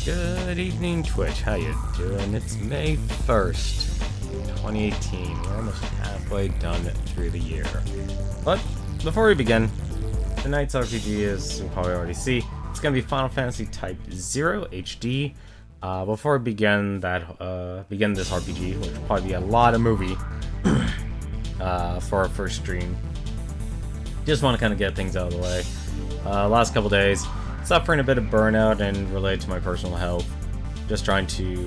Good evening, Twitch. How you doing? It's May 1st, 2018. We're almost halfway done through the year. But before we begin, tonight's RPG, as you probably already see, it's going to be Final Fantasy Type-0 HD. Before we begin this RPG, which will probably be a lot of movie for our first stream, just want to kind of get things out of the way. Last couple days, suffering a bit of burnout and related to my personal health. Just trying to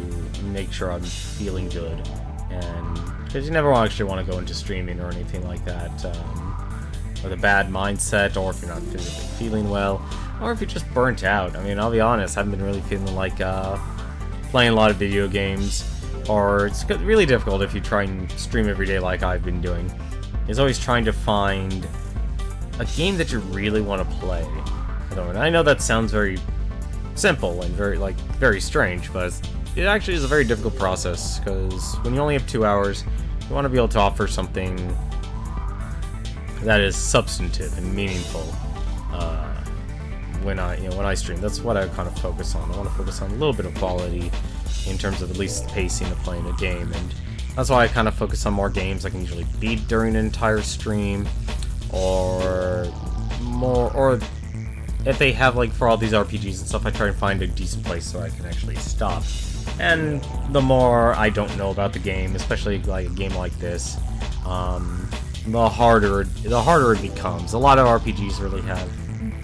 make sure I'm feeling good. And because you never actually want to go into streaming or anything like that with a bad mindset, or if you're not physically feeling well, or if you're just burnt out. I mean, I'll be honest, I haven't been really feeling like playing a lot of video games, or it's really difficult if you try and stream every day like I've been doing. It's always trying to find a game that you really want to play. I know that sounds very simple and very strange, but it actually is a very difficult process, because when you only have 2 hours, you want to be able to offer something that is substantive and meaningful. When I stream, that's what I kind of focus on. I want to focus on a little bit of quality in terms of at least the pacing of playing a game, and that's why I kind of focus on more games I can usually beat during an entire stream, or if they have, like, for all these RPGs and stuff, I try to find a decent place where I can actually stop. And the more I don't know about the game, especially like a game like this, the harder it becomes. A lot of RPGs really have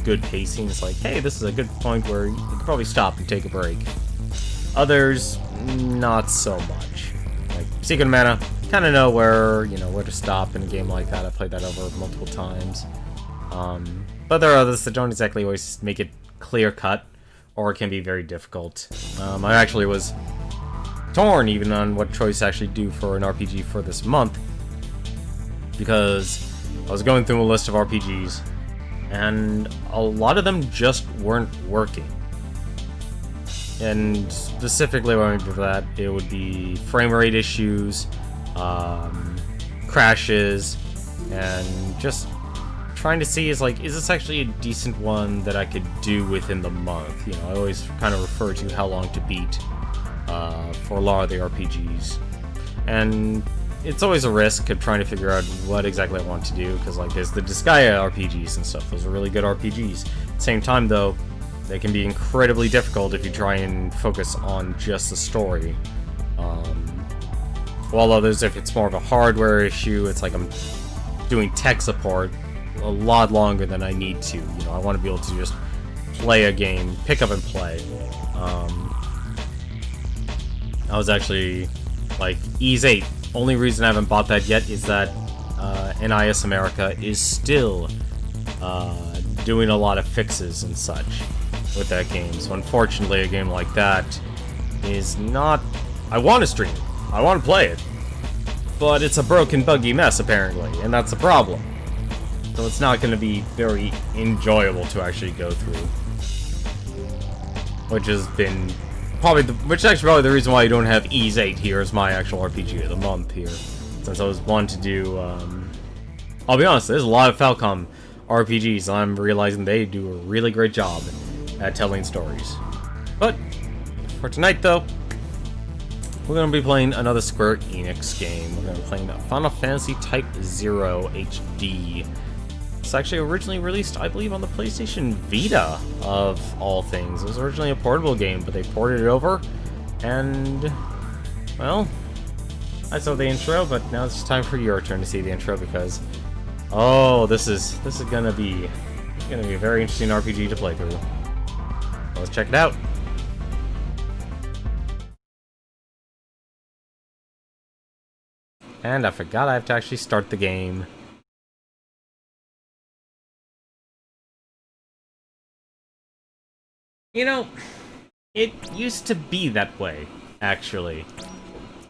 good pacing. It's like, hey, this is a good point where you could probably stop and take a break. Others, not so much. Like Secret of Mana, kind of know where to stop in a game like that. I played that over multiple times. But there are others that don't exactly always make it clear-cut, or can be very difficult. I actually was torn even on what choice to actually do for an RPG for this month, because I was going through a list of RPGs, and a lot of them just weren't working. And specifically what I mean by that, it would be frame rate issues, crashes, and just trying to see is this actually a decent one that I could do within the month? I always kind of refer to how long to beat for a lot of the RPGs, and it's always a risk of trying to figure out what exactly I want to do, because there's the Disgaea RPGs and stuff. Those are really good RPGs. At the same time, though, they can be incredibly difficult if you try and focus on just the story. While others, if it's more of a hardware issue, it's like I'm doing tech support a lot longer than I need to. I want to be able to just play a game, pick up and play. I was actually Ys 8. Only reason I haven't bought that yet is that NIS America is still doing a lot of fixes and such with that game. So unfortunately, a game like that is not. I want to stream it. I want to play it, but it's a broken, buggy mess apparently, and that's a problem. So it's not going to be very enjoyable to actually go through, which has been probably the reason why I don't have Ys 8 here as my actual RPG of the month here, since I was wanting to do. I'll be honest, there's a lot of Falcom RPGs, and I'm realizing they do a really great job at telling stories. But for tonight, though, we're going to be playing another Square Enix game. We're going to be playing Final Fantasy Type-0 HD. It's actually originally released, I believe, on the PlayStation Vita, of all things. It was originally a portable game, but they ported it over, and, well, I saw the intro, but now it's time for your turn to see the intro, because, oh, this is gonna be a very interesting RPG to play through. Let's check it out. And I forgot I have to actually start the game. It used to be that way, actually.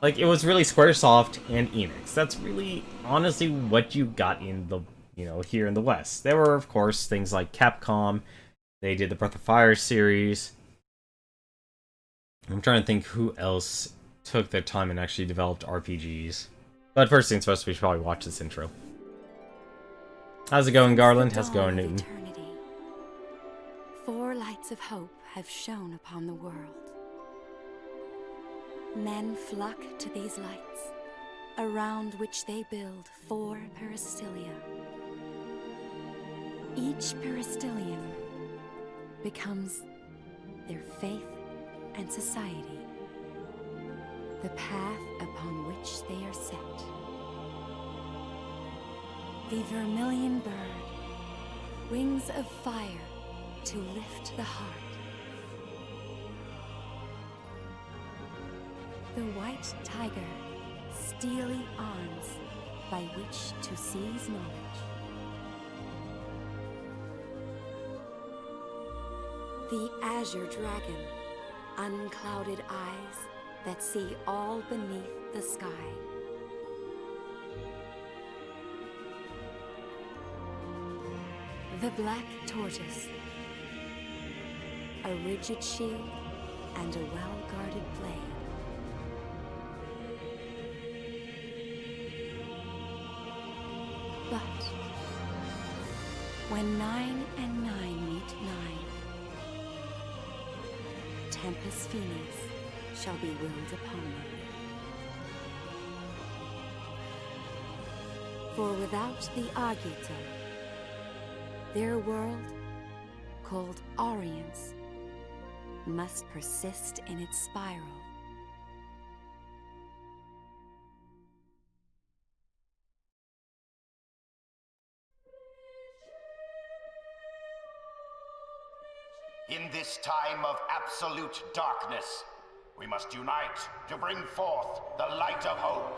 It was really Squaresoft and Enix. That's really, honestly, what you got in the, here in the West. There were, of course, things like Capcom. They did the Breath of Fire series. I'm trying to think who else took their time and actually developed RPGs. But first things first, we should probably watch this intro. How's it going, Garland? How's it going, Newton? 4 lights of hope have shone upon the world. Men flock to these lights, around which they build 4 peristylia. Each peristylium becomes their faith and society, the path upon which they are set. The vermilion bird, wings of fire to lift the heart. The white tiger, steely arms by which to seize knowledge. The azure dragon, unclouded eyes that see all beneath the sky. The black tortoise, a rigid shield and a well-guarded blade. But when 9 and 9 meet 9, Tempus Finis shall be willed upon them. For without the Agito, their world, called Orience, must persist in its spiral. In this time of absolute darkness, we must unite to bring forth the light of hope.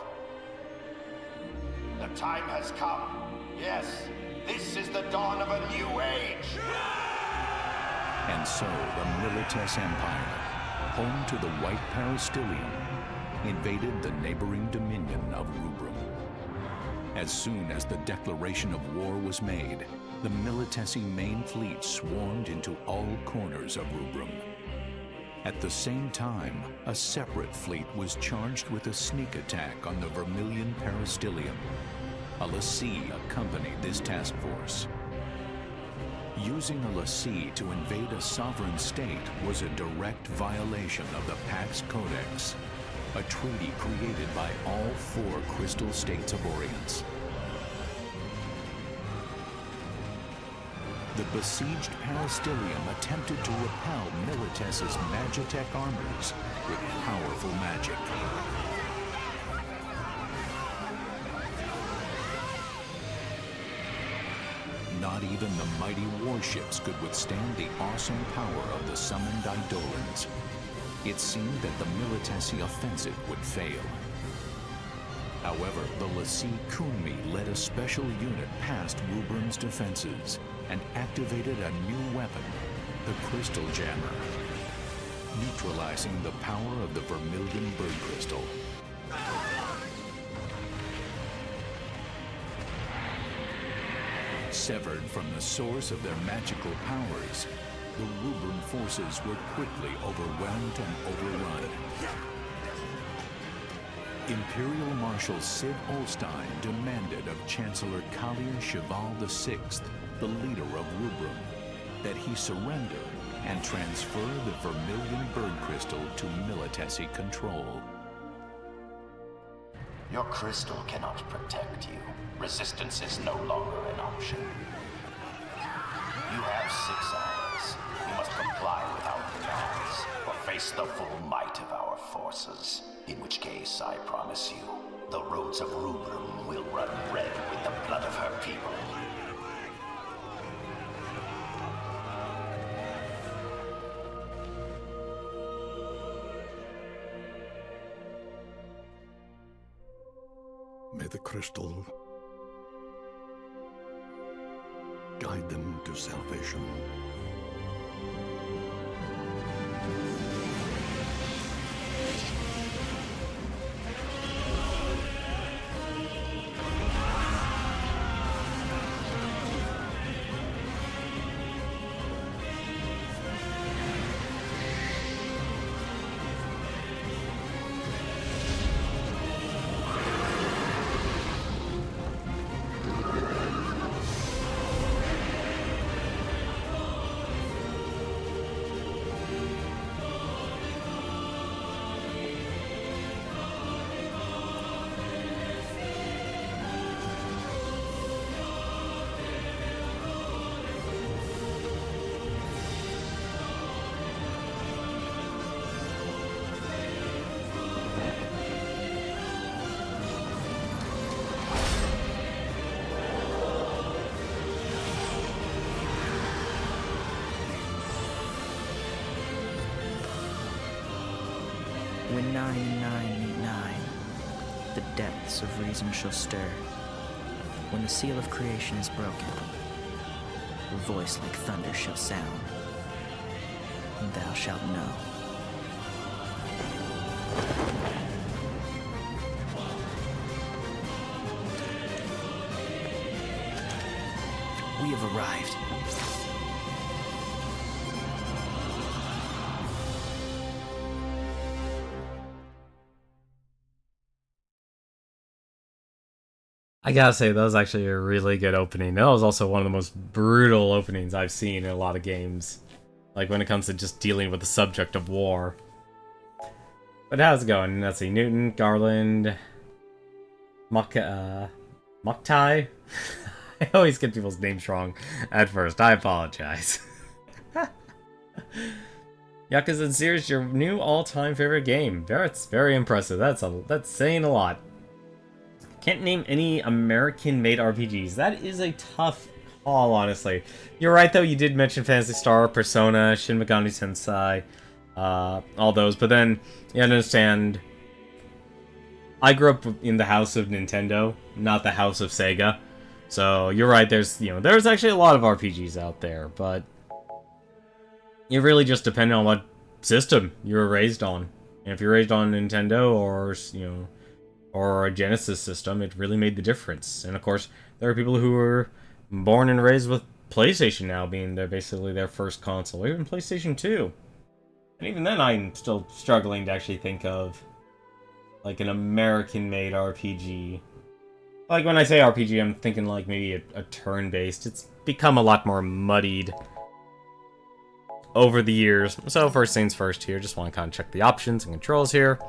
The time has come. Yes, this is the dawn of a new age. And so the Milites Empire, home to the White Peristylium, invaded the neighboring dominion of Rubrum. As soon as the declaration of war was made, the Militesi main fleet swarmed into all corners of Rubrum. At the same time, a separate fleet was charged with a sneak attack on the Vermilion Peristylium. A lessee accompanied this task force. Using a lessee to invade a sovereign state was a direct violation of the Pax Codex, a treaty created by all 4 crystal states of Orience. The besieged Peristylium attempted to repel Milites's Magitech armors with powerful magic. Not even the mighty warships could withstand the awesome power of the summoned Eidolons. It seemed that the Militesi offensive would fail. However, the lessee Kunmi led a special unit past Rubrum's defenses and activated a new weapon, the Crystal Jammer, neutralizing the power of the Vermilion Bird Crystal. Severed from the source of their magical powers, the Rubrum forces were quickly overwhelmed and overrun. Imperial Marshal Sid Olstein demanded of Chancellor Kalia Cheval VI, the leader of Rubrum, that he surrender and transfer the Vermilion Bird Crystal to Militesi control. Your crystal cannot protect you. Resistance is no longer an option. You have 6 hours. You must comply with our demands, or face the full might of our forces. In which case, I promise you, the roads of Rubrum will run red with the blood of her people. May the crystal guide them to salvation. when 9 and 9 meet 9, the depths of reason shall stir. When the seal of creation is broken, a voice like thunder shall sound, and thou shalt know. We have arrived. I gotta say, that was actually a really good opening. That was also one of the most brutal openings I've seen in a lot of games. Like, when it comes to just dealing with the subject of war. But how's it going? Let's see, Newton, Garland, Moktai? I always get people's names wrong at first. I apologize. Yakuza and Series, your new all-time favorite game. That's very impressive. That's saying a lot. Can't name any American-made RPGs. That is a tough call, honestly. You're right, though. You did mention Phantasy Star, Persona, Shin Megami Tensei, all those. But then, you understand, I grew up in the house of Nintendo, not the house of Sega. So, you're right, there's actually a lot of RPGs out there, but it really just depends on what system you were raised on. And if you're raised on Nintendo or a Genesis system, it really made the difference. And of course, there are people who were born and raised with PlayStation now being basically their first console, or even PlayStation 2. And even then, I'm still struggling to actually think of like an American-made RPG. Like, when I say RPG, I'm thinking like maybe a turn-based. It's become a lot more muddied over the years. So first things first here, just want to kind of check the options and controls here.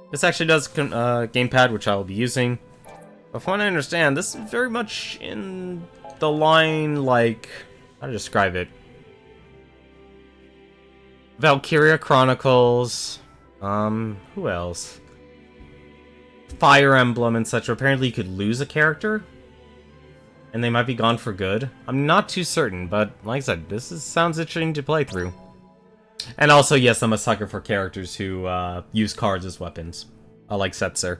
This actually does gamepad, which I will be using. But from what I understand, this is very much in the line, like, how to describe it? Valkyria Chronicles, who else? Fire Emblem and such. Apparently you could lose a character, and they might be gone for good. I'm not too certain, but like I said, sounds interesting to play through. And also, yes, I'm a sucker for characters who use cards as weapons. I like Setzer.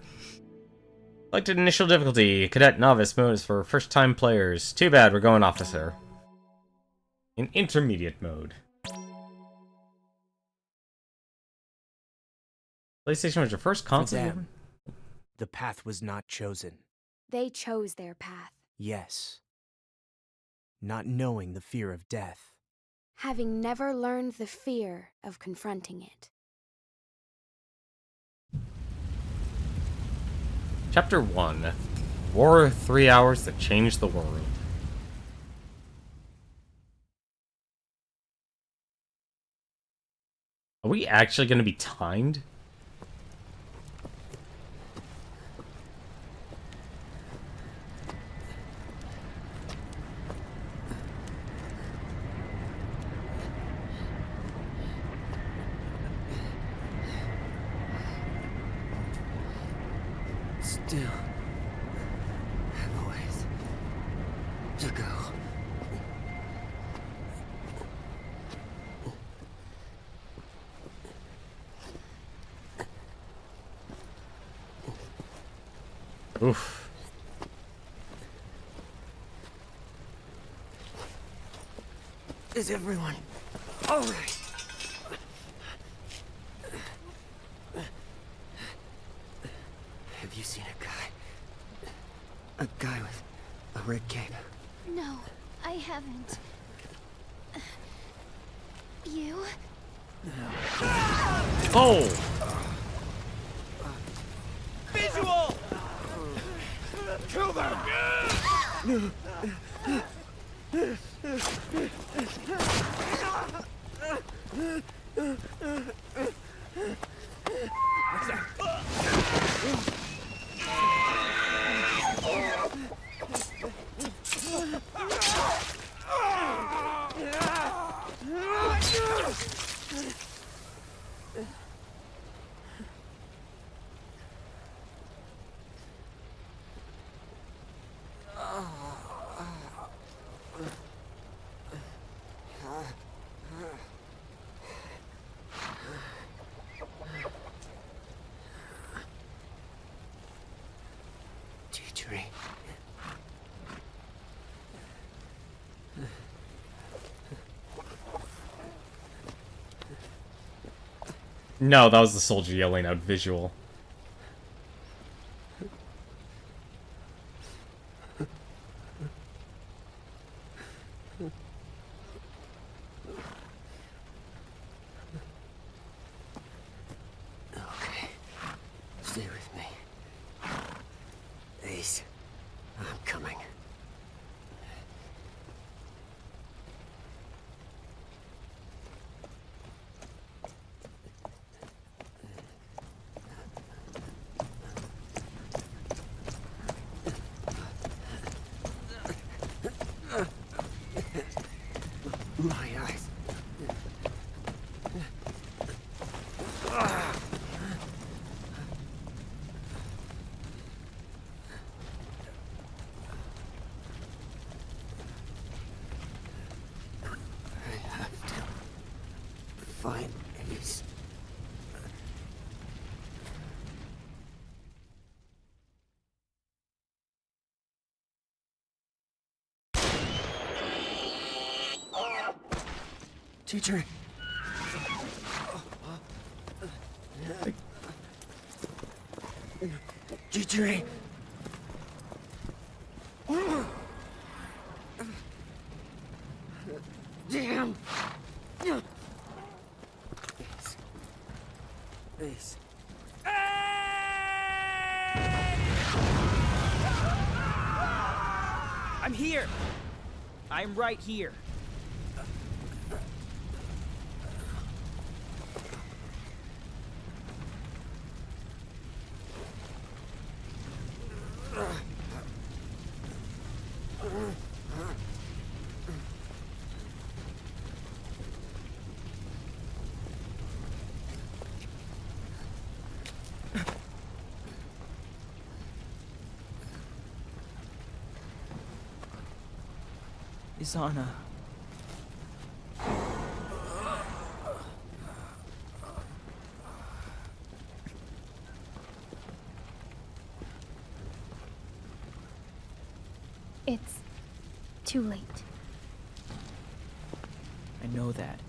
Selected initial difficulty. Cadet Novice mode is for first-time players. Too bad, we're going Officer. In intermediate mode. PlayStation was your first console? For them, the path was not chosen. They chose their path, Yes. Not knowing the fear of death. having never learned the fear of confronting it. Chapter 1. War 3 hours that changed the world. Are we actually going to be timed? Still have a ways to go. Oof. Is everyone all right? Have you seen a guy? A guy with a red cape? No, I haven't. You? Oh! Visual! Kill them! No, that was the soldier yelling out visual. Okay. Stay with me. Ace, I'm coming. My eyes. I have to find Ace. Teacher. Teacher. Damn. Ace. I'm here! I'm right here. Isana. It's too late. I know that.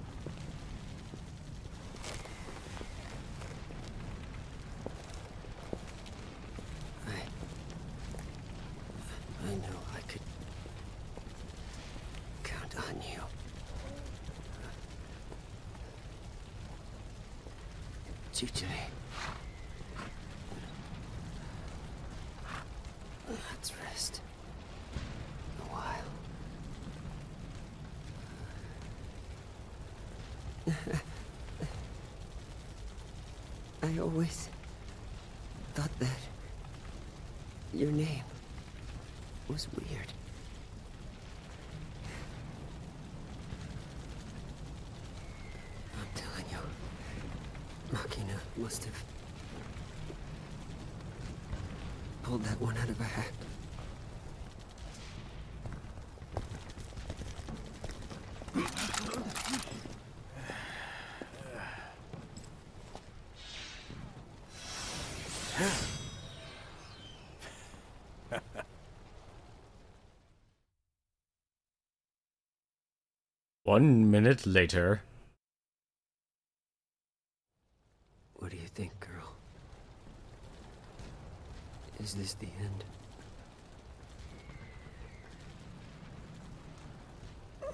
I know I could count on you. Teacher. Let's rest. A while. I always thought that your name was weird. I'm telling you, Machina must have pulled that one out of a hat. One minute later. What do you think, girl? Is this the end?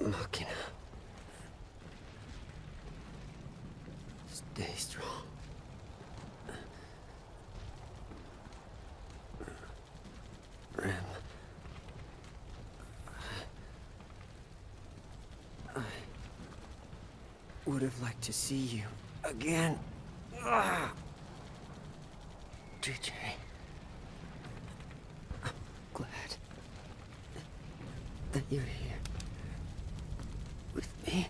Machina. Stay strong. Rem. I would have liked to see you again. DJ. I'm glad that you're here with me.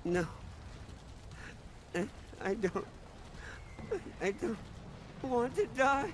No. I don't want to die.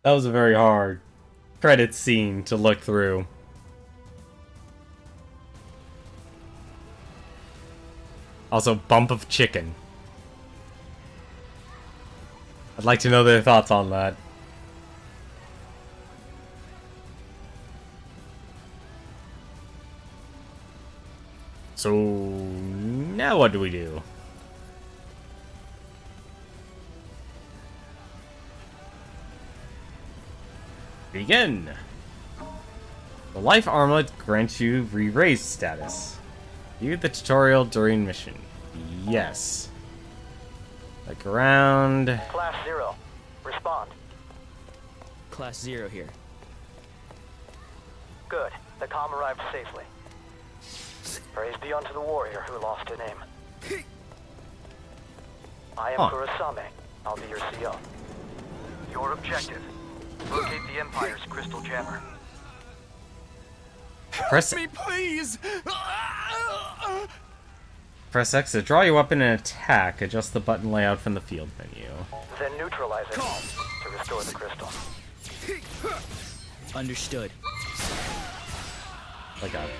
That was a very hard credit scene to look through. Also, bump of chicken. I'd like to know their thoughts on that. So, now what do we do? Begin! The life armlet grants you re-raised status. View the tutorial during mission. Yes. Look around. Class 0. Respond. Class 0 here. Good. The comm arrived safely. Praise be unto the warrior who lost her name. I am Kurasame. I'll be your CO. Your objective. Locate the Empire's crystal jammer. Press me, please. Press X to draw your weapon and attack. Adjust the button layout from the field menu. Then neutralize it to restore the crystal. Understood. I got it.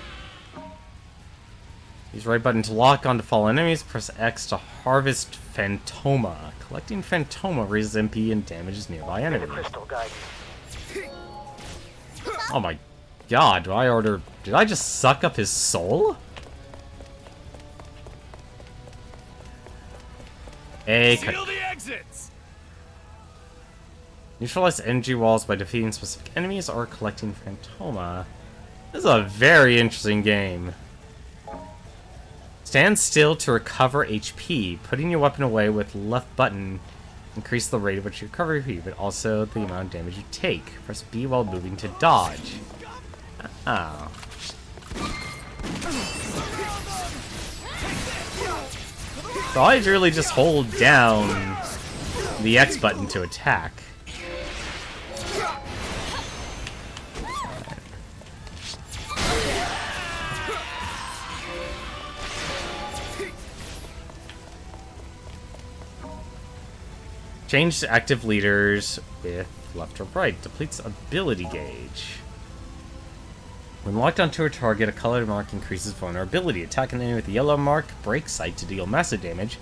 Use right button to lock onto fallen enemies. Press X to harvest Phantoma. Collecting Phantoma raises MP and damages nearby enemies. Oh my god, did I just suck up his soul? Seal the exits! Neutralize energy walls by defeating specific enemies or collecting Phantoma. This is a very interesting game. Stand still to recover HP. Putting your weapon away with left button increase the rate at which you recover HP, but also the amount of damage you take. Press B while moving to dodge. Oh. So I really just hold down the X button to attack. Change to active leaders with left or right. Depletes ability gauge. When locked onto a target, a colored mark increases vulnerability. Attack an enemy with a yellow mark, break sight to deal massive damage.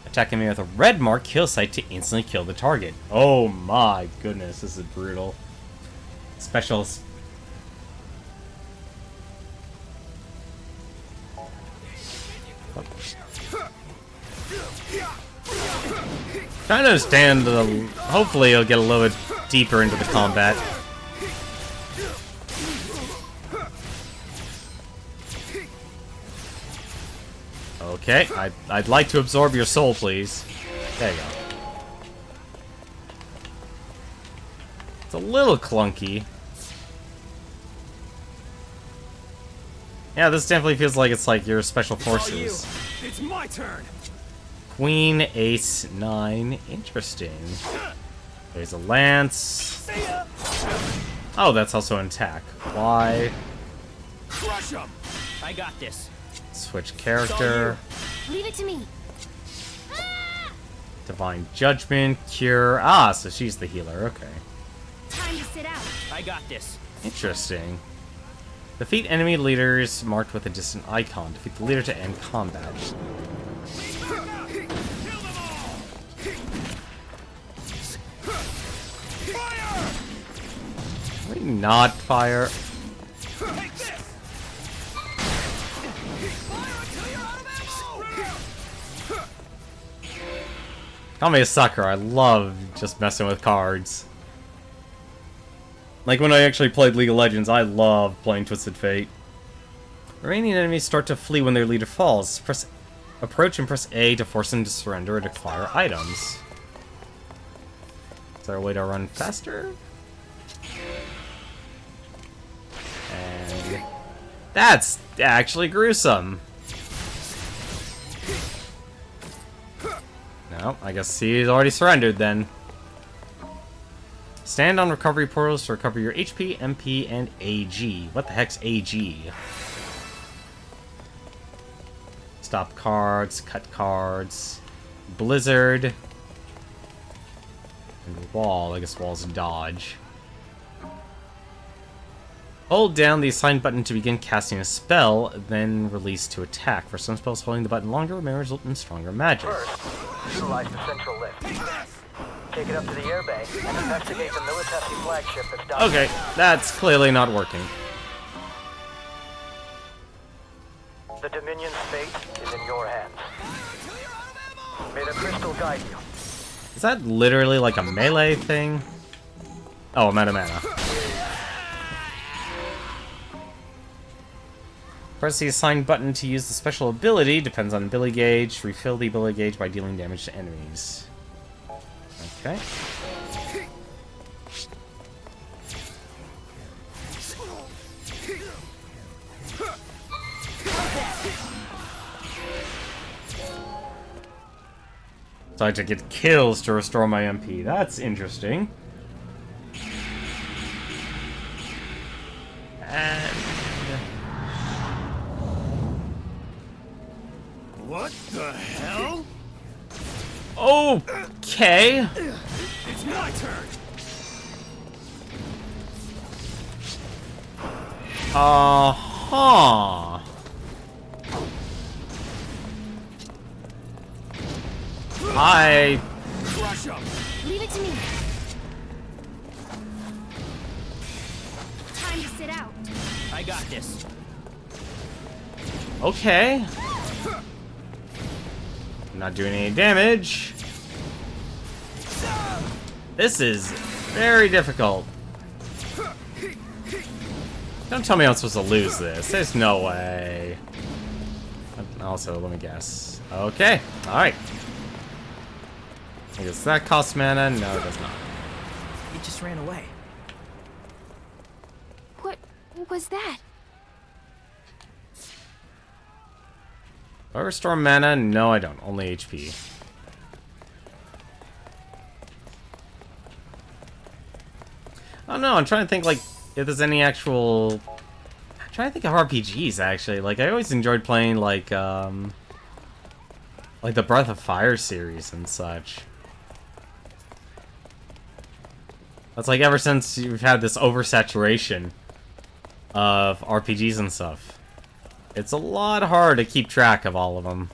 Attack an enemy with a red mark, kill sight to instantly kill the target. Oh my goodness, this is brutal. Specials. Trying to understand hopefully it'll get a little bit deeper into the combat. Okay, I'd like to absorb your soul, please. There you go. It's a little clunky. Yeah, this definitely feels like it's like your special forces. It's my turn. Queen, Ace, 9. Interesting. There's a lance. Oh, that's also an attack. Why? Crush 'em. I got this. Switch character. Leave it to me. Divine Judgment, Cure. Ah, so she's the healer. Okay. Time to sit out. I got this. Interesting. Defeat enemy leaders marked with a distant icon. Defeat the leader to end combat. Can we not fire? Call me a sucker. I love just messing with cards. Like when I actually played League of Legends, I love playing Twisted Fate. Remaining enemies start to flee when their leader falls. Approach and press A to force them to surrender or to acquire items. Is there a way to run faster? And that's actually gruesome. No, I guess he's already surrendered then. Stand on recovery portals to recover your HP, MP, and AG. What the heck's AG? Stop cards, cut cards, blizzard, and wall. I guess wall's dodge. Hold down the assigned button to begin casting a spell, then release to attack. For some spells, holding the button longer may result in stronger magic. First, utilize the central lift. Take it up to the airbay and investigate the Militesi flagship that's down. Okay, that's clearly not working. The Dominion's fate is in your hands. May the crystal guide you. Is that literally like a melee thing? Oh, I'm out of mana. Press the assigned button to use the special ability. Depends on ability gauge. Refill the ability gauge by dealing damage to enemies. Okay. So I have to get kills to restore my MP. That's interesting. And... What the hell? Okay. It's my turn. Uh-huh. Crush 'em. Leave it to me. Time to sit out. I got this. Okay. Not doing any damage. This is very difficult. Don't tell me I'm supposed to lose this. There's no way. Also, let me guess. Okay. Alright. I guess that costs mana. No, it does not. It just ran away. What was that? Do I restore mana? No, I don't. Only HP. I don't know. I'm trying to think, like, if there's any actual... I'm trying to think of RPGs, actually. Like, I always enjoyed playing, like the Breath of Fire series and such. That's like ever since you've had this oversaturation of RPGs and stuff. It's a lot hard to keep track of all of them.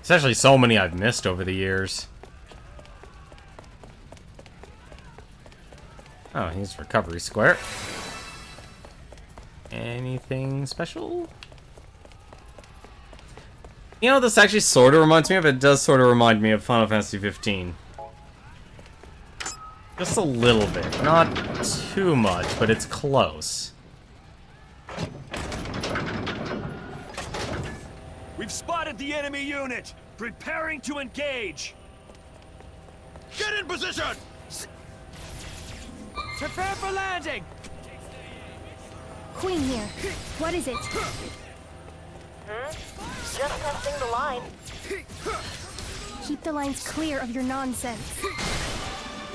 Especially so many I've missed over the years. Oh, here's recovery square. Anything special? You know, this actually sort of reminds me of, it does sort of remind me of Final Fantasy 15. Just a little bit. Not too much, but it's close. We've spotted the enemy unit. Preparing to engage. Get in position. Prepare for landing. Queen here. What is it? Just testing the line. Keep the lines clear of your nonsense.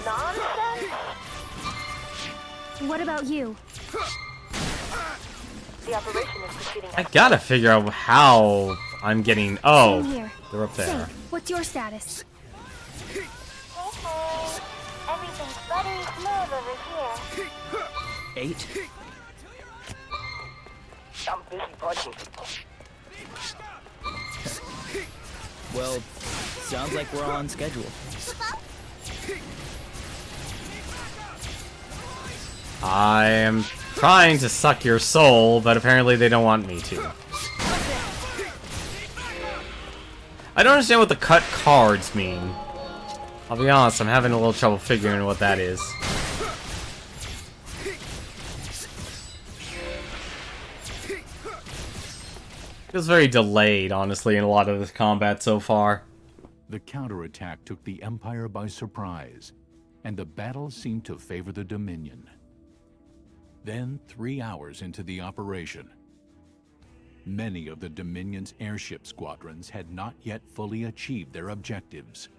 Nonsense? What about you? The operation is proceeding. I gotta figure out how I'm getting... Oh, Same here. they're up there. Say, what's your status? Everything's buttery smooth over here. 8. I'm busy punching. Well, sounds like we're on schedule. I am trying to suck your soul, but apparently they don't want me to. I don't understand what the cut cards mean. I'll be honest, I'm having a little trouble figuring what that is. Feels very delayed, honestly, in a lot of this combat so far. The counterattack took the Empire by surprise, and the battle seemed to favor the Dominion. Then, 3 hours into the operation, many of the Dominion's airship squadrons had not yet fully achieved their objectives.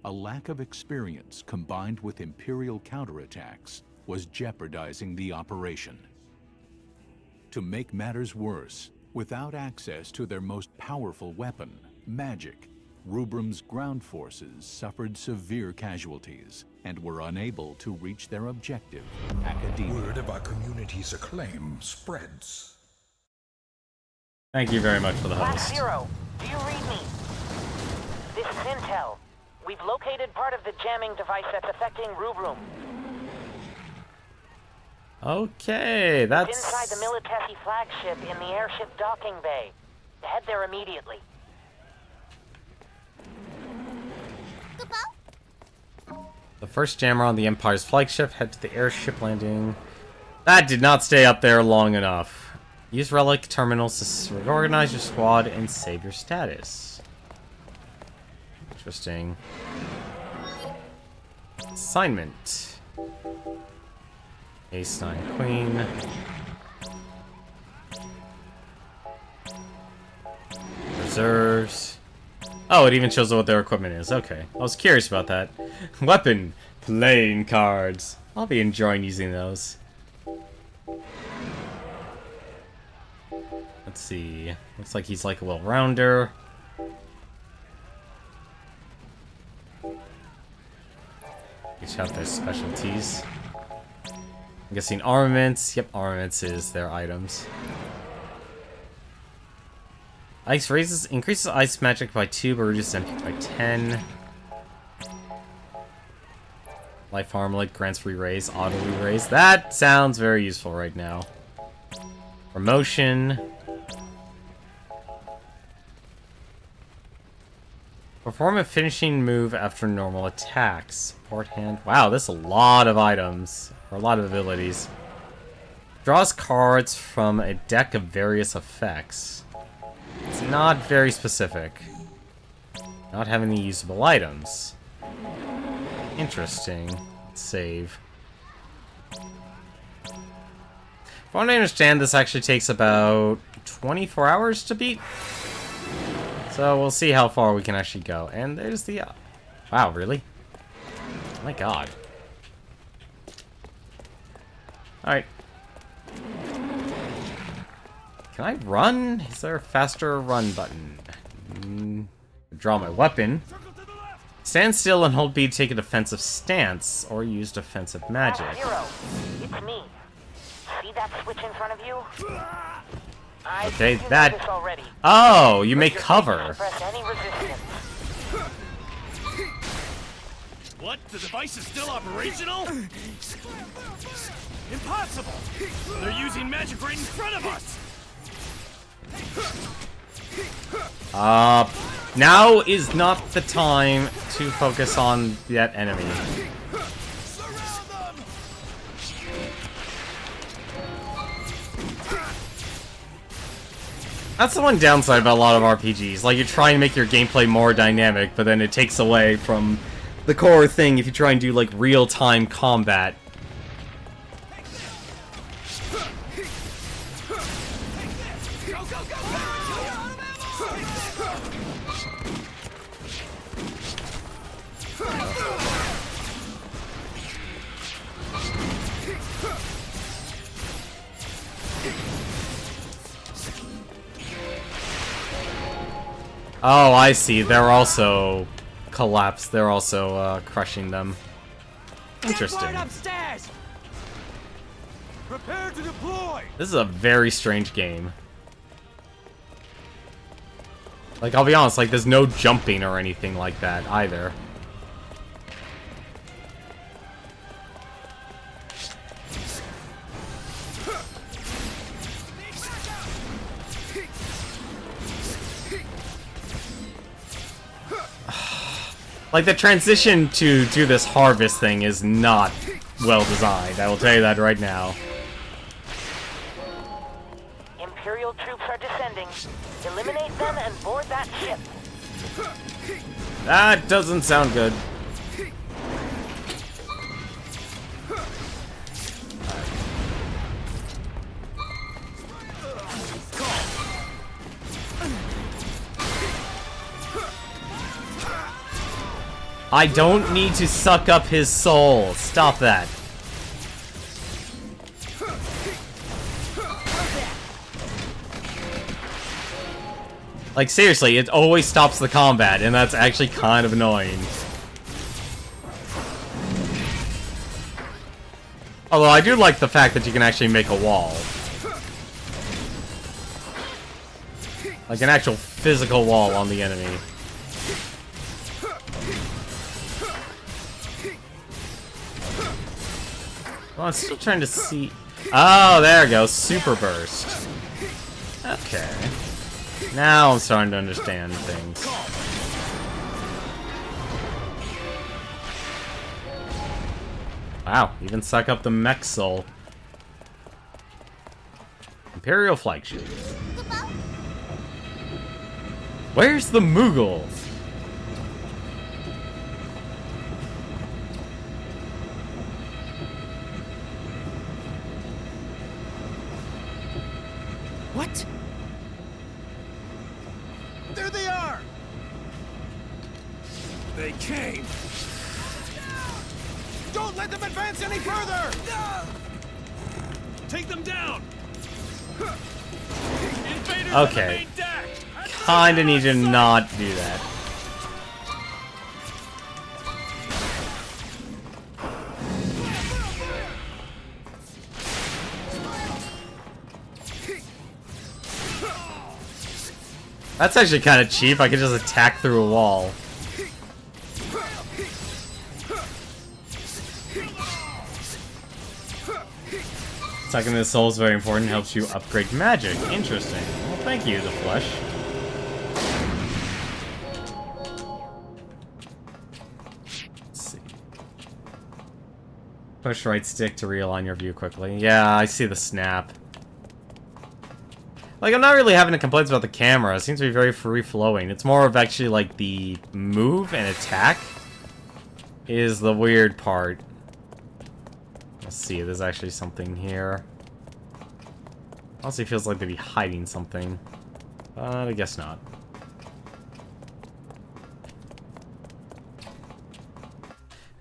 A lack of experience combined with Imperial counterattacks was jeopardizing the operation. To make matters worse, without access to their most powerful weapon, magic, Rubrum's ground forces suffered severe casualties, and were unable to reach their objective, academia. Word of our community's acclaim spreads. Thank you very much for the host. Black-0, do you read me? This is Intel. We've located part of the jamming device that's affecting Rubrum. Okay, that's... It's inside the Militesi flagship in the airship docking bay. Head there immediately. The first jammer on the Empire's flagship, head to the airship landing. That did not stay up there long enough. Use relic terminals to reorganize your squad and save your status. Interesting. Assignment. Ace 9 Queen. Reserves. Oh, it even shows what their equipment is. Okay. I was curious about that. Weapon. Playing cards. I'll be enjoying using those. Let's see. Looks like he's like a little rounder. Each have their specialties. I'm guessing armaments. Yep, armaments is their items. Ice increases ice magic by 2, but reduces MP by 10. Life armlet grants re-raise, auto re-raise. That sounds very useful right now. Promotion. Perform a finishing move after normal attacks. Support hand. Wow, that's a lot of items. Or a lot of abilities. Draws cards from a deck of various effects. It's not very specific. Not have any usable items. Interesting. Let's save. From what I understand, this actually takes about 24 hours to beat. So we'll see how far we can actually go. And there's the... wow, really? Oh my god. Alright. Can I run? Is there a faster run button? Draw my weapon. Stand still and hold B to take a defensive stance, or use defensive magic. Black-0, it's me. See that switch in front of you? Okay, that... oh, you make cover. What? The device is still operational? Impossible! They're using magic right in front of us! Now is not the time to focus on that enemy. That's the one downside about a lot of RPGs. Like, you're trying to make your gameplay more dynamic, but then it takes away from the core thing if you try and do, like, real-time combat. Oh, I see. They're also collapsed. They're also crushing them. Interesting. Upstairs. Prepare to deploy. This is a very strange game. Like, I'll be honest, like, there's no jumping or anything like that either. Like, the transition to do this harvest thing is not well designed. I will tell you that right now. Imperial troops are descending. Eliminate them and board that ship. That doesn't sound good. I don't need to suck up his soul. Stop that. Like, seriously, it always stops the combat, and that's actually kind of annoying. Although I do like the fact that you can actually make a wall. Like an actual physical wall on the enemy. Well, I'm still trying to see... Oh, there it goes. Super burst. Okay. Now I'm starting to understand things. Wow, even suck up the mech soul. Imperial flagship. Where's the Moogle? What? There they are! They came! Don't let them advance any further! Take them down! Invaders on the Okay. main deck! Kinda need to not do that. That's actually kind of cheap. I could just attack through a wall. Sucking the soul is very important. Helps you upgrade magic. Interesting. Well, thank you, the flesh. Let's see. Push right stick to realign your view quickly. Yeah, I see the snap. Like, I'm not really having any complaints about the camera. It seems to be very free-flowing. It's more of actually, like, the move and attack is the weird part. Let's see, there's actually something here. Honestly, feels like they'd be hiding something. But I guess not.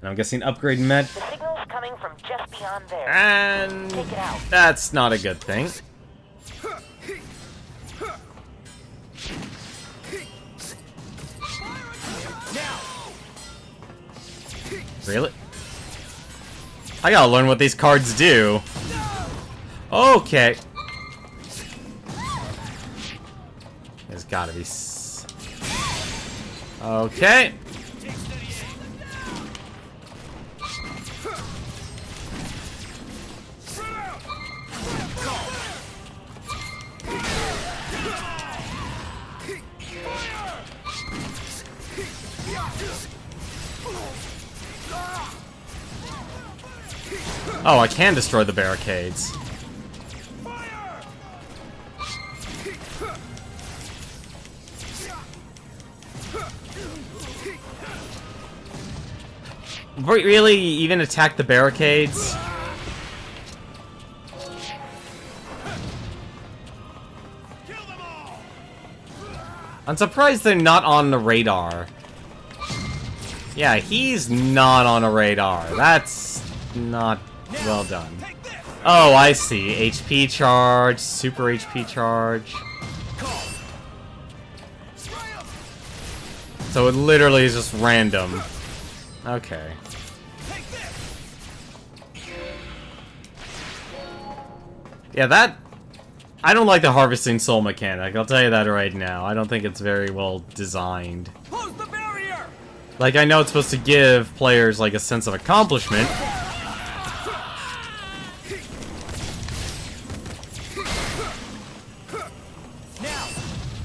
And I'm guessing upgrade med. The signal's coming from just beyond there. And take it out. That's not a good thing. Really? I gotta learn what these cards do. Okay. There's gotta be... Okay. Oh, I can destroy the barricades. Really? Even attack the barricades? I'm surprised they're not on the radar. Yeah, he's not on a radar. That's not well done. Oh, I see. HP charge, super HP charge. So it literally is just random. Okay. Yeah, that... I don't like the harvesting soul mechanic, I'll tell you that right now. I don't think it's very well designed. Like, I know it's supposed to give players, like, a sense of accomplishment.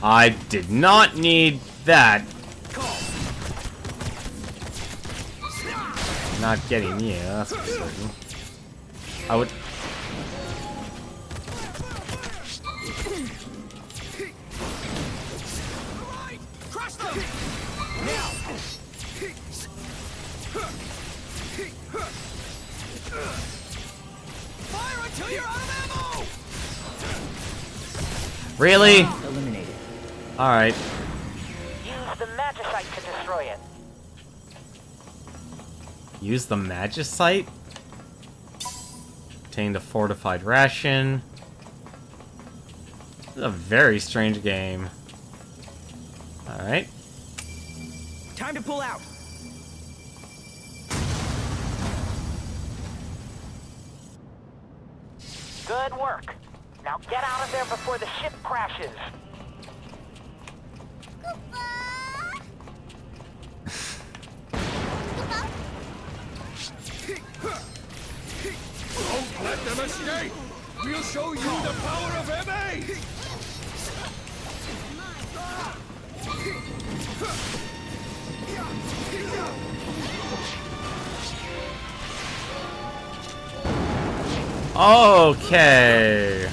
I did not need that. Not getting you, that's for certain. I would... Really? Eliminated. Alright. Use the magicite to destroy it. Use the magicite? Obtained a fortified ration. This is a very strange game. Alright. Time to pull out. Good work. Now get out of there before the ship crashes. Don't let them escape! We'll show you the power of MA! Okay.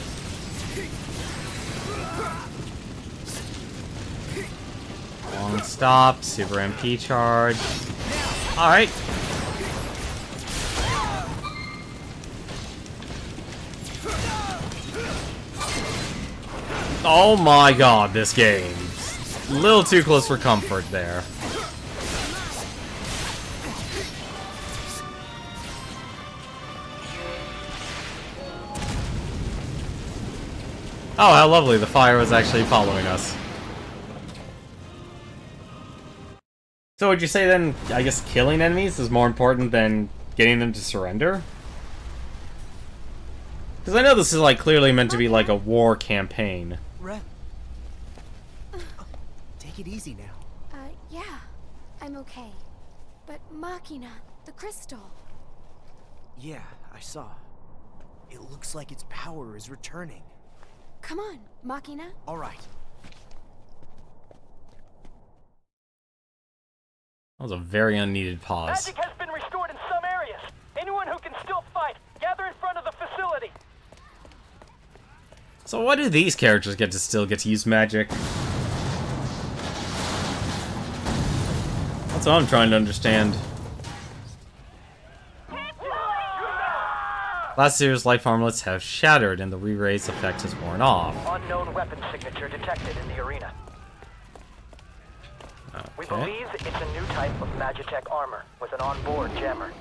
Long stop, super MP charge. Alright. Oh my god, this game. A little too close for comfort there. Oh, how lovely, the fire was actually following us. So would you say then, I guess killing enemies is more important than getting them to surrender? Because I know this is like clearly meant to be like a war campaign. Ren. Take it easy now. Yeah. I'm okay. But Machina, the crystal. Yeah, I saw. It looks like its power is returning. Come on, Machina. All right. That was a very unneeded pause. Magic has been restored in some areas. Anyone who can still fight, gather in front of the facility. So why do these characters still get to use magic? That's what I'm trying to understand. Last year's life armlets have shattered and the re-raise effect has worn off. Unknown weapon signature detected in the arena. Okay. We believe it's a new type of Magitech armor with an onboard jammer.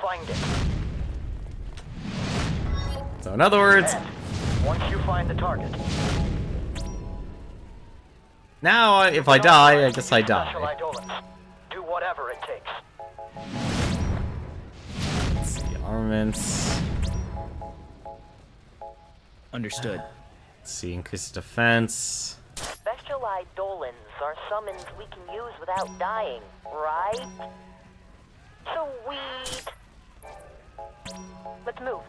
Find it. So in other words... And once you find the target... Now, if I die, I guess I die. Do whatever it takes. Let's see, armaments... Understood. Let's see, increased defense... Special Eidolons are summons we can use without dying, right? Sweet! Let's move.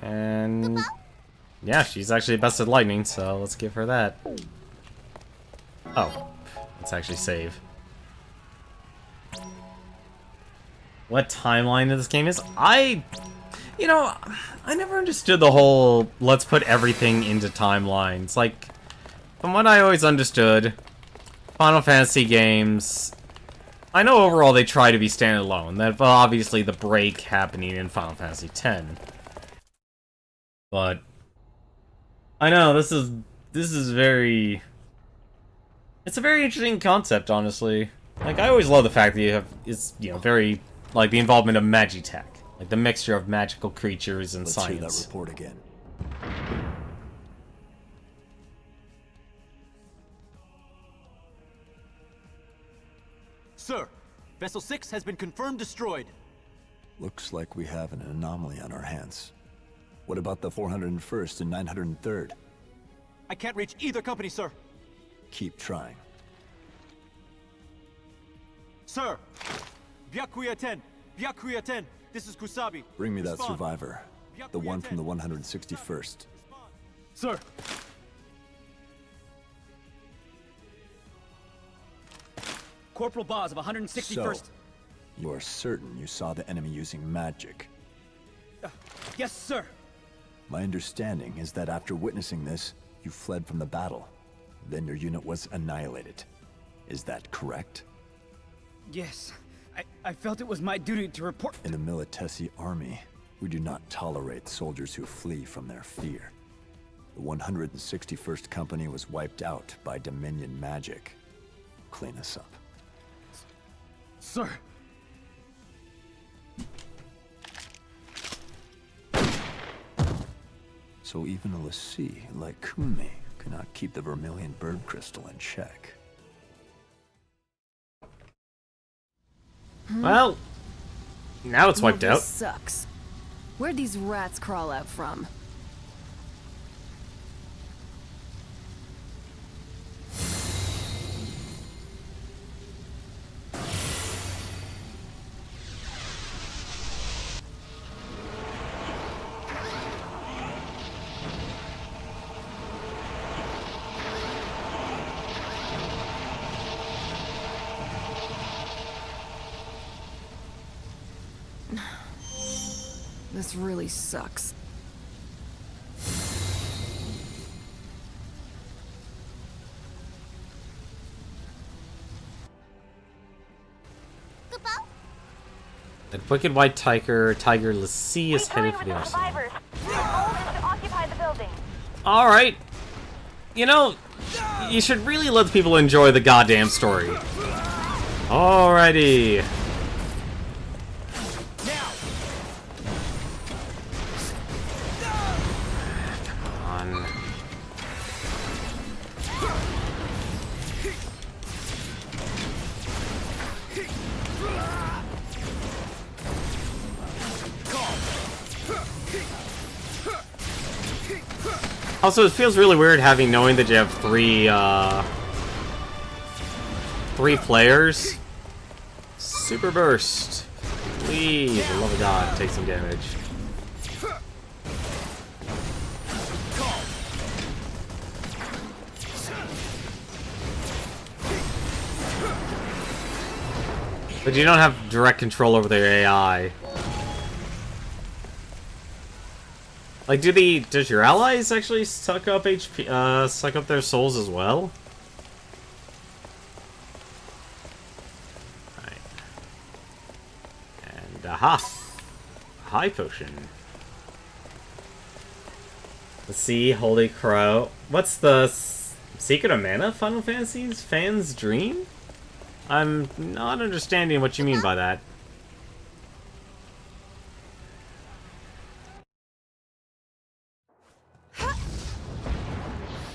And... yeah, she's actually bested lightning, so let's give her that. Oh, let's actually save. What timeline of this game is? You know, I never understood the whole let's put everything into timelines. Like, from what I always understood, Final Fantasy games, I know overall they try to be standalone. That obviously the break happening in Final Fantasy X. But I know this is very... it's a very interesting concept, honestly. Like, I always love the fact that you have, very, like, the involvement of Magitech. Like, the mixture of magical creatures and science. Let's hear that report again. Sir, Vessel 6 has been confirmed destroyed. Looks like we have an anomaly on our hands. What about the 401st and 903rd? I can't reach either company, sir. Keep trying. Sir! Byakuya 10! Byakuya 10! This is Kusabi. Bring me that Respond. survivor. The one from the 161st. Sir! Corporal Boz of 161st. So, you are certain you saw the enemy using magic? Yes, sir. My understanding is that after witnessing this, you fled from the battle. Then your unit was annihilated. Is that correct? Yes. I felt it was my duty to report. In the Militesi army, we do not tolerate soldiers who flee from their fear. The 161st Company was wiped out by Dominion magic. Clean us up. Sir! So even a Lassie like Kumi cannot keep the Vermilion Bird Crystal in check. Well, now it's wiped out. Sucks. Where'd these rats crawl out from? This really sucks. The wicked white tiger, Lassie is headed for the arsenal. Survivors. Our goal is to occupy the building. Alright. You know, you should really let the people enjoy the goddamn story. Alrighty. Also, it feels really weird knowing that you have three players. Super burst. Please, for the love of God, take some damage. But you don't have direct control over their AI. Like, does your allies actually suck up HP, suck up their souls as well? Right. And, aha! High potion. Let's see, Holy Crow. What's the secret of mana, Final Fantasy's fans' dream? I'm not understanding what you mean by that.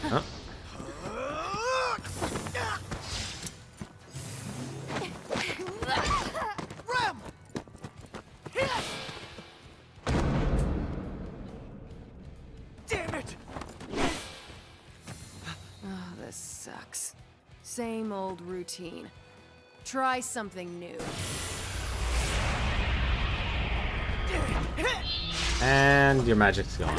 Huh? Damn it! Oh, this sucks. Same old routine. Try something new. And your magic's gone.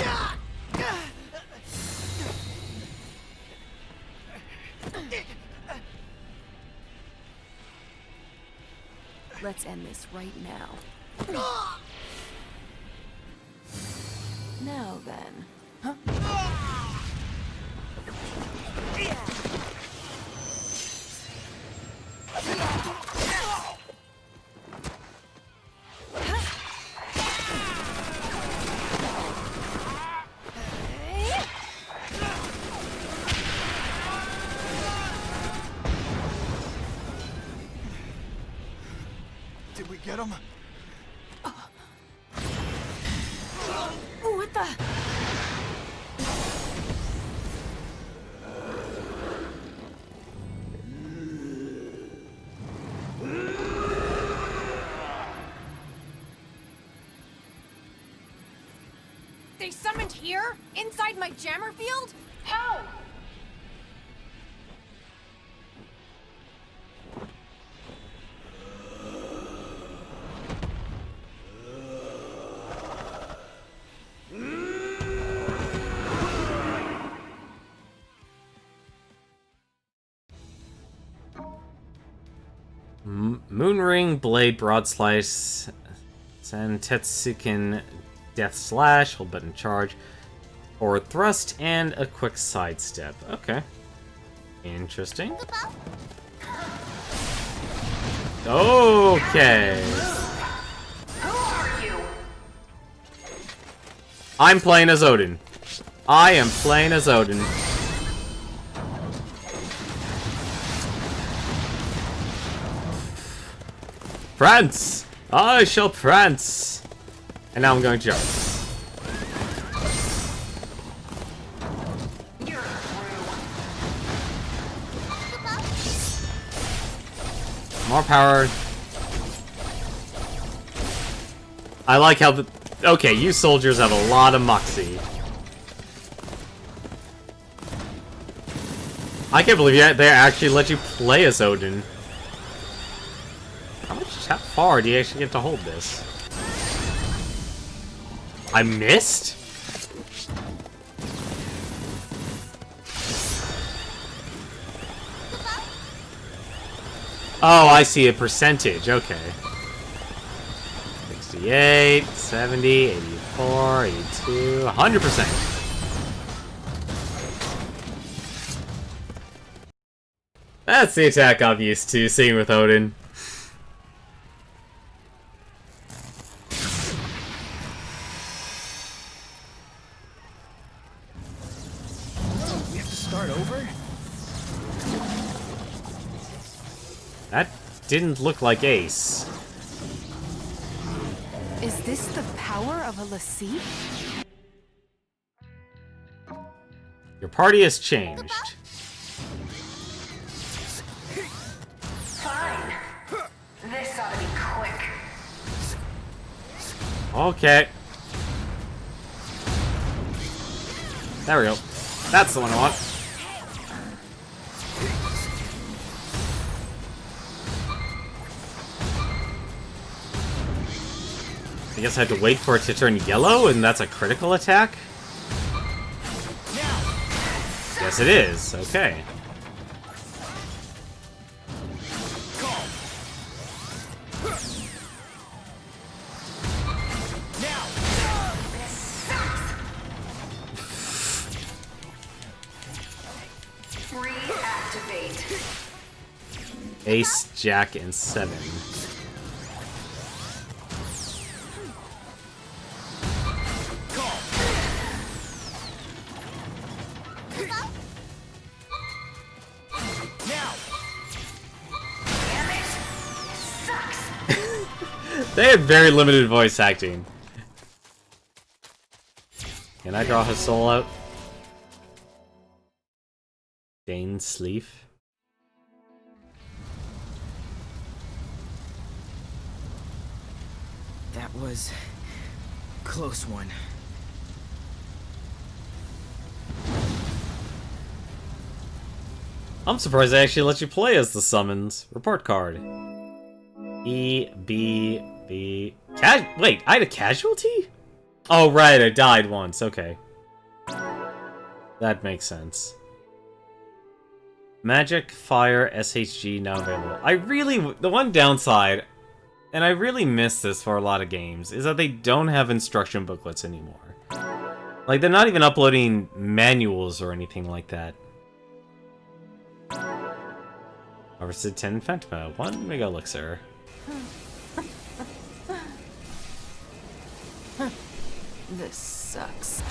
Let's end this right now. Now then. Huh? Did we get him? What the? They summoned here? Inside my jammer field? How? Moonring, Blade, Broad Slice, Santetsuken, Death Slash, hold button charge, forward thrust, and a quick sidestep. Okay. Interesting. Okay. Who are you? I'm playing as Odin. I am playing as Odin. Prance! I shall prance! And now I'm going to jump. More power. I like how Okay, you soldiers have a lot of moxie. I can't believe they actually let you play as Odin. How far do you actually get to hold this? I missed? Oh, I see a percentage. Okay. 68, 70, 84, 82, 100%. That's the attack I'm used to seeing with Odin. We have to start over? That didn't look like Ace. Is this the power of a lassie? Your party has changed. Fine. This ought to be quick. Okay. There we go. That's the one I want. I guess I have to wait for it to turn yellow, and that's a critical attack? Yes, it is. Okay. Reactivate. Ace, Jack, and 7. They had very limited voice acting. Can I draw his soul out? Dane Sleef. That was close one. I'm surprised they actually let you play as the summons. Report card. E, B, B... Wait, I had a casualty? Oh, right, I died once. Okay. That makes sense. Magic, Fire, SHG now available. The one downside, and I really miss this for a lot of games, is that they don't have instruction booklets anymore. Like, they're not even uploading manuals or anything like that. Harvested 10 Phantoma, 1 Mega Elixir. This sucks.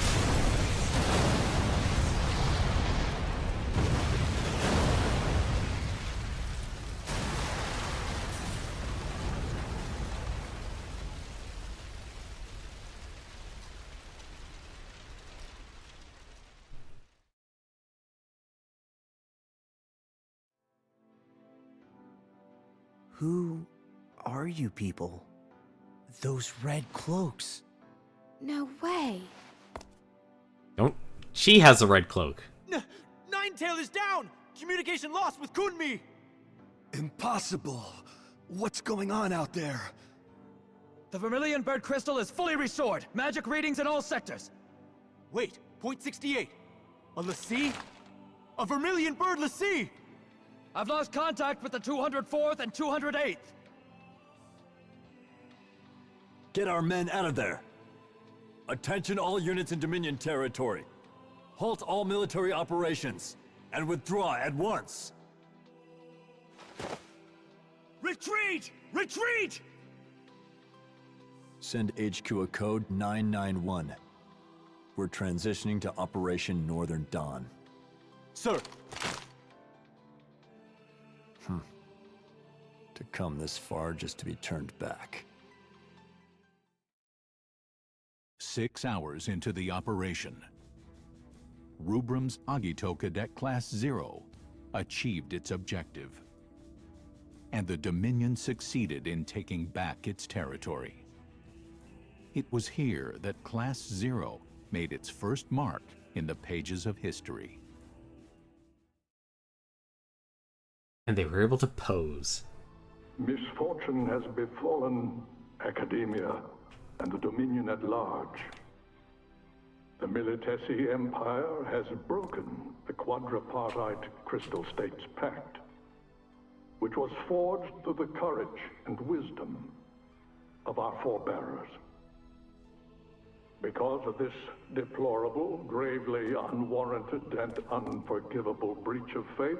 Who are you people? Those red cloaks. No way. Don't. She has a red cloak. Ninetail is down! Communication lost with Kunmi! Impossible! What's going on out there? The Vermilion Bird Crystal is fully restored. Magic readings in all sectors. Wait, point 68. A lassie? A Vermilion Bird lassie! I've lost contact with the 204th and 208th. Get our men out of there! Attention all units in Dominion territory. Halt all military operations, and withdraw at once! Retreat! Retreat! Send HQ a code 991. We're transitioning to Operation Northern Dawn. Sir. To come this far just to be turned back. 6 hours into the operation, Rubrum's Agito Cadet Class 0 achieved its objective, and the Dominion succeeded in taking back its territory. It was here that Class 0 made its first mark in the pages of history. And they were able to pose. Misfortune has befallen academia and the Dominion at large. The Militesi Empire has broken the quadripartite Crystal States Pact, which was forged through the courage and wisdom of our forebearers. Because of this deplorable, gravely unwarranted, and unforgivable breach of faith,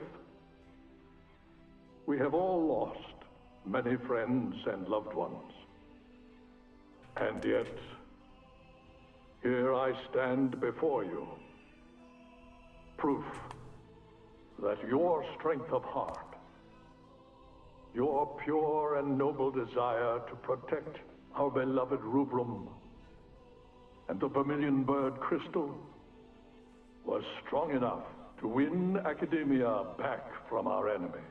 we have all lost many friends and loved ones. And yet, here I stand before you, proof that your strength of heart, your pure and noble desire to protect our beloved Rubrum and the Vermilion Bird Crystal was strong enough to win academia back from our enemy.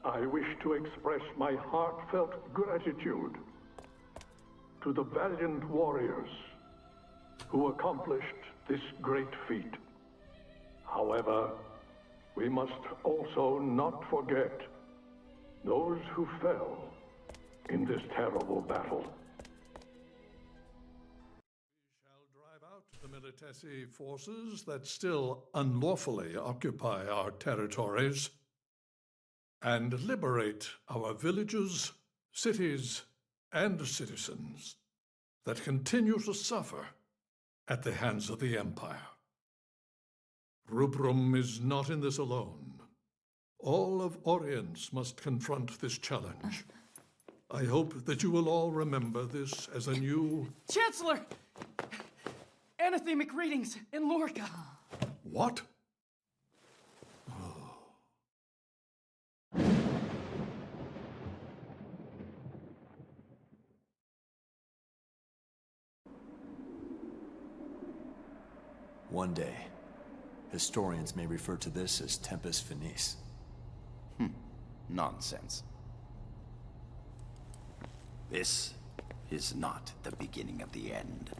I wish to express my heartfelt gratitude to the valiant warriors who accomplished this great feat. However, we must also not forget those who fell in this terrible battle. The Militesi forces that still unlawfully occupy our territories and liberate our villages, cities, and citizens that continue to suffer at the hands of the Empire. Rubrum is not in this alone. All of Orience must confront this challenge. I hope that you will all remember this as a new... Chancellor! Anathemic readings in Lorca. What? One day, historians may refer to this as Tempus Finis. Nonsense. This is not the beginning of the end.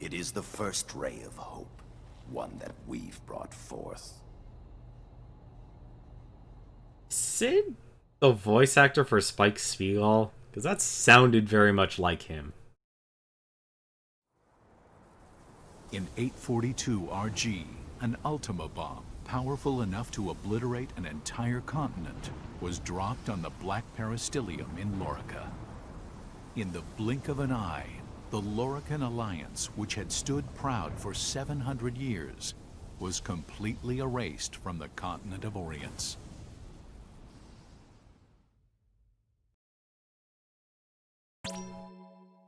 It is the first ray of hope, one that we've brought forth. Sid, the voice actor for Spike Spiegel? Because that sounded very much like him. In 842 RG, an Ultima bomb, powerful enough to obliterate an entire continent, was dropped on the Black Peristilium in Lorica. In the blink of an eye, the Lorican Alliance, which had stood proud for 700 years, was completely erased from the continent of Orience.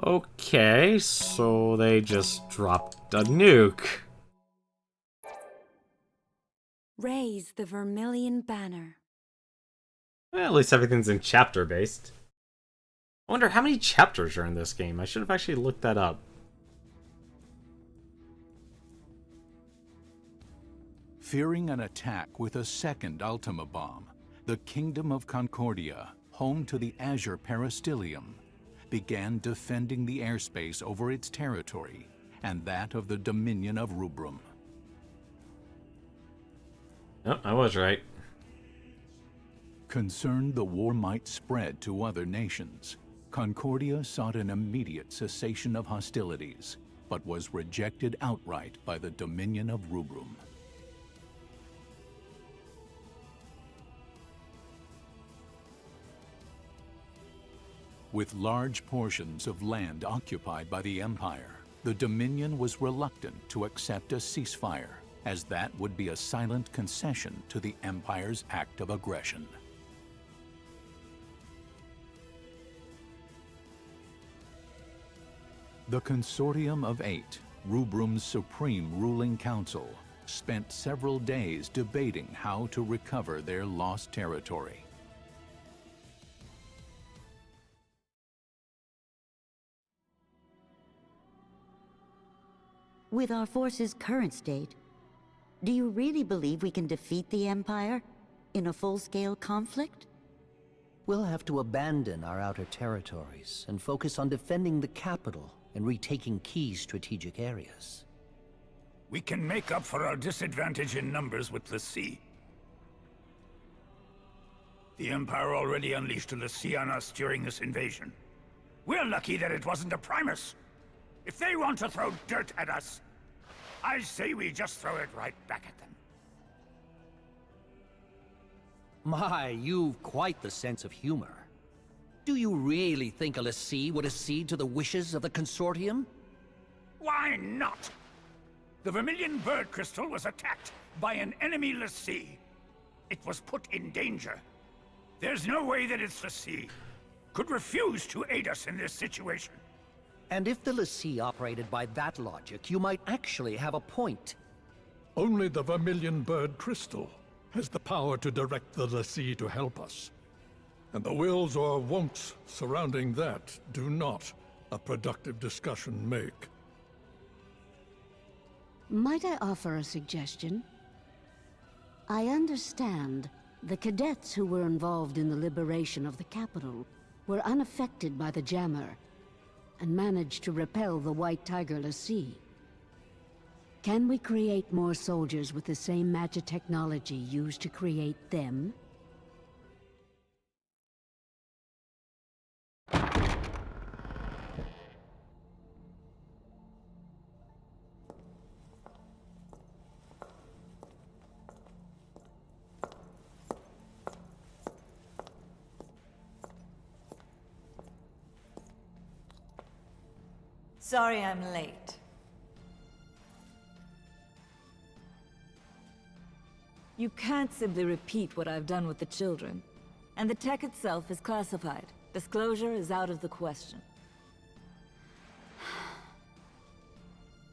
Okay, so they just dropped a nuke. Raise the Vermilion Banner. Well, at least everything's in chapter-based. I wonder how many chapters are in this game. I should have actually looked that up. Fearing an attack with a second Ultima bomb, the Kingdom of Concordia, home to the Azure Peristilium, began defending the airspace over its territory and that of the Dominion of Rubrum. Oh, I was right. Concerned the war might spread to other nations, Concordia sought an immediate cessation of hostilities, but was rejected outright by the Dominion of Rubrum. With large portions of land occupied by the Empire, the Dominion was reluctant to accept a ceasefire, as that would be a silent concession to the Empire's act of aggression. The Consortium of Eight, Rubrum's supreme ruling council, spent several days debating how to recover their lost territory. With our force's current state, do you really believe we can defeat the Empire in a full-scale conflict? we'll have to abandon our outer territories and focus on defending the capital and retaking key strategic areas. We can make up for our disadvantage in numbers with l'Cie. The Empire already unleashed a l'Cie on us during this invasion. We're lucky that it wasn't a Primus. If they want to throw dirt at us, I say we just throw it right back at them. My, you've quite the sense of humor. Do you really think a l'Cie would accede to the wishes of the Consortium? Why not? The Vermilion Bird Crystal was attacked by an enemy l'Cie. It was put in danger. There's no way that its l'Cie could refuse to aid us in this situation. And if the l'Cie operated by that logic, you might actually have a point. Only the Vermilion Bird Crystal has the power to direct the l'Cie to help us. And the wills or won'ts surrounding that do not a productive discussion make. Might I offer a suggestion? I understand the cadets who were involved in the liberation of the capital were unaffected by the jammer and managed to repel the White Tiger l'Cie. Can we create more soldiers with the same magic technology used to create them? Sorry I'm late. You can't simply repeat what I've done with the children. And the tech itself is classified. Disclosure is out of the question.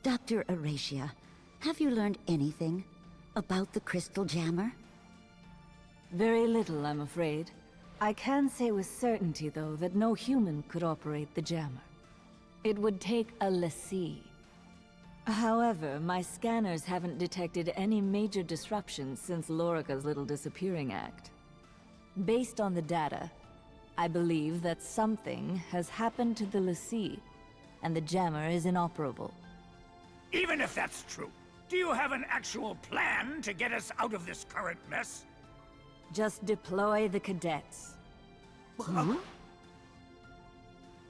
Dr. Aracia, have you learned anything about the crystal jammer? Very little, I'm afraid. I can say with certainty, though, that no human could operate the jammer. It would take a l'Cie. However, my scanners haven't detected any major disruptions since Lorica's little disappearing act. Based on the data, I believe that something has happened to the l'Cie, and the jammer is inoperable. Even if that's true, do you have an actual plan to get us out of this current mess? Just deploy the cadets.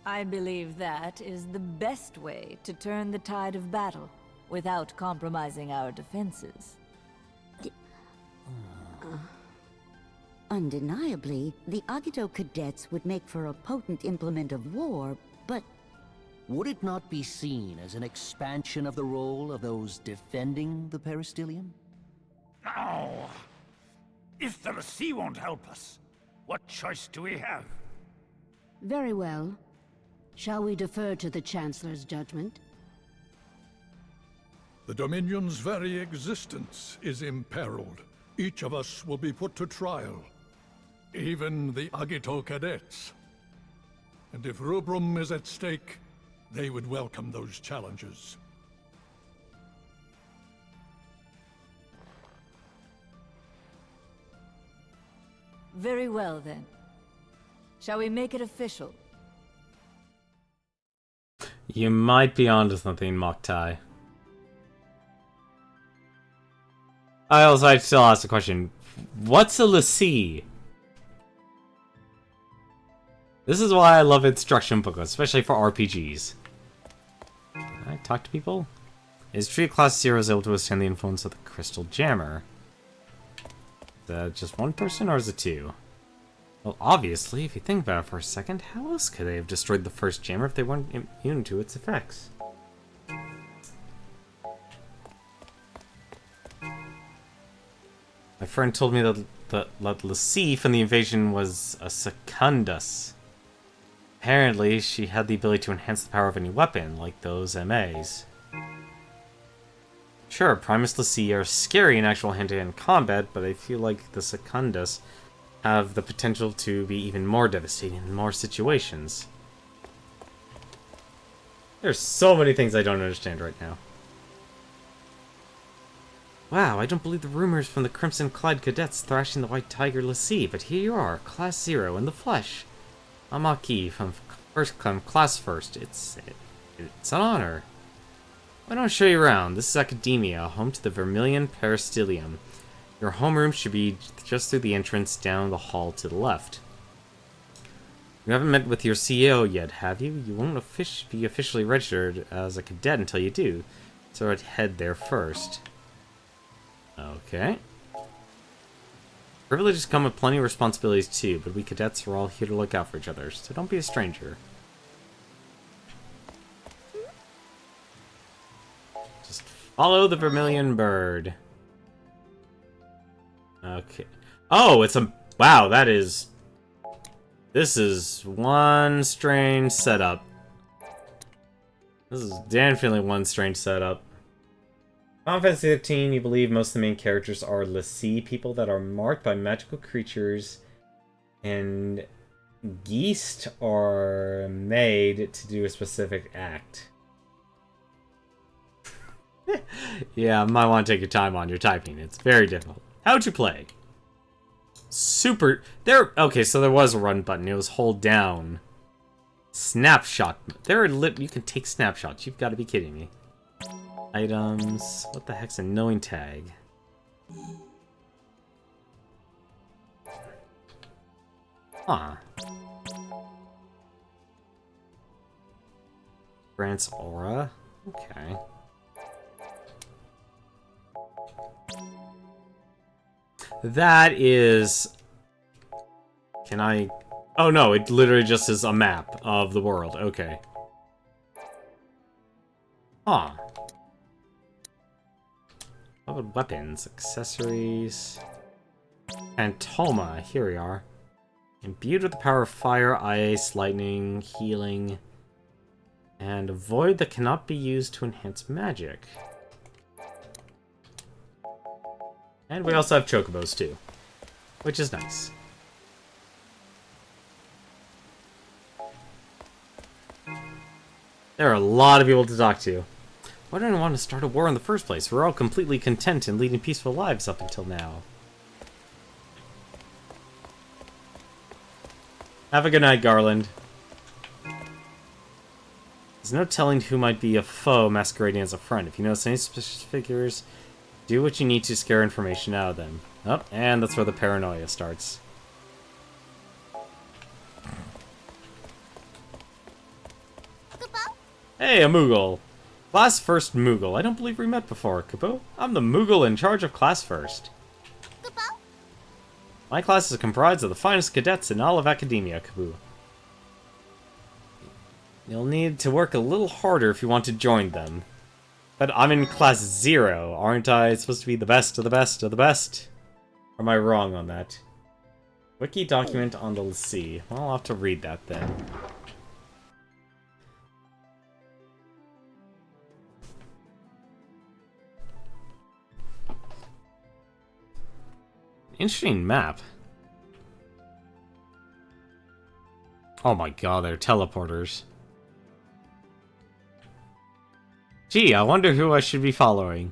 I believe that is the best way to turn the tide of battle, without compromising our defenses. Undeniably, the Agito cadets would make for a potent implement of war, but... Would it not be seen as an expansion of the role of those defending the peristilium? Oh, if the l'Cie won't help us, what choice do we have? Very well. Shall we defer to the Chancellor's judgment? The Dominion's very existence is imperiled. Each of us will be put to trial. Even the Agito cadets. And if Rubrum is at stake, they would welcome those challenges. Very well, then. Shall we make it official? You might be onto something, Moktai. I still ask the question, what's a l'Cie? This is why I love instruction booklets, especially for RPGs. Can I talk to people? Is Tree Class 0 able to withstand the influence of the Crystal Jammer? Is that just one person, or is it two? Well, obviously, if you think about it for a second, how else could they have destroyed the first jammer if they weren't immune to its effects? My friend told me that the l'Cie from the invasion was a Secundus. Apparently, she had the ability to enhance the power of any weapon, like those MAs. Sure, Primus l'Cie are scary in actual hand-to-hand combat, but I feel like the Secundus have the potential to be even more devastating in more situations. There's so many things I don't understand right now. Wow, I don't believe the rumors from the Crimson Clad cadets thrashing the White Tiger Lassie, but here you are, Class 0 in the flesh. I'm Aki from Class First. It's an honor. Why don't I show you around? This is Academia, home to the Vermilion Peristilium. Your homeroom should be just through the entrance down the hall to the left. You haven't met with your CEO yet, have you? You won't be officially registered as a cadet until you do, so I'd head there first. Okay. Privileges come with plenty of responsibilities too, but we cadets are all here to look out for each other, so don't be a stranger. Just follow the Vermilion Bird. Okay. Oh, it's a... Wow, that is... This is one strange setup. This is definitely one strange setup. Final Fantasy 15, you believe most of the main characters are Lassie, people that are marked by magical creatures, and Geist are made to do a specific act. Yeah, I might want to take your time on your typing. It's very difficult. How'd you play? Super... Okay, so there was a run button. It was hold down. Snapshot. You can take snapshots. You've got to be kidding me. Items. What the heck's a knowing tag? Huh. Grants aura. Okay. That is... Can I... Oh no, it literally just is a map of the world. Okay. Huh. What about weapons? Accessories... Phantoma. Here we are. Imbued with the power of fire, ice, lightning, healing... And a void that cannot be used to enhance magic. And we also have chocobos too, which is nice. There are a lot of people to talk to. Why didn't I want to start a war in the first place? We're all completely content and leading peaceful lives up until now. Have a good night, Garland. There's no telling who might be a foe masquerading as a friend. If you notice any suspicious figures, do what you need to scare information out of them. Oh, and that's where the paranoia starts. Hey, a Moogle. Class First Moogle. I don't believe we met before, Kupo. I'm the Moogle in charge of Class First. My class is comprised of the finest cadets in all of Academia, Kupo. You'll need to work a little harder if you want to join them. But I'm in Class 0, aren't I supposed to be the best of the best of the best? Or am I wrong on that? Wiki document on the Lassie. Well, I'll have to read that then. Interesting map. Oh my god, they're teleporters. Gee, I wonder who I should be following.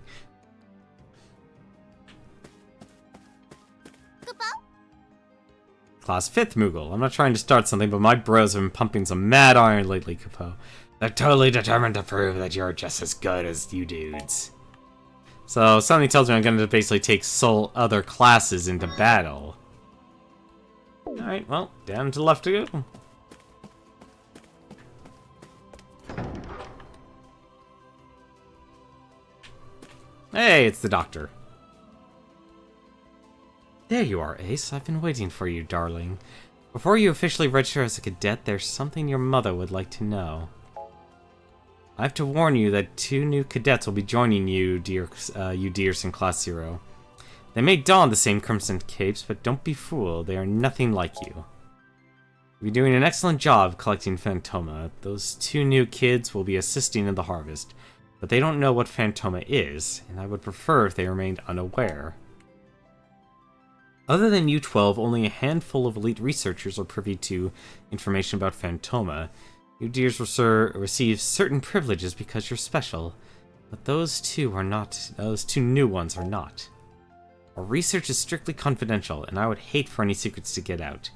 Class 5th Moogle. I'm not trying to start something, but my bros have been pumping some mad iron lately, Kupo. They're totally determined to prove that you're just as good as you dudes. So, something tells me I'm going to basically take other classes into battle. Alright, well, down to the left to go. Hey, it's the doctor. There you are, Ace. I've been waiting for you, darling. Before you officially register as a cadet, there's something your mother would like to know. I have to warn you that 2 new cadets will be joining you, dears in Class 0. They may don the same crimson capes, but don't be fooled. They are nothing like you. You're doing an excellent job collecting Phantoma. Those 2 new kids will be assisting in the harvest. But they don't know what Phantoma is, and I would prefer if they remained unaware. Other than U-12, only a handful of elite researchers are privy to information about Phantoma. You dears will receive certain privileges because you're special, But those two new ones are not. Our research is strictly confidential, and I would hate for any secrets to get out.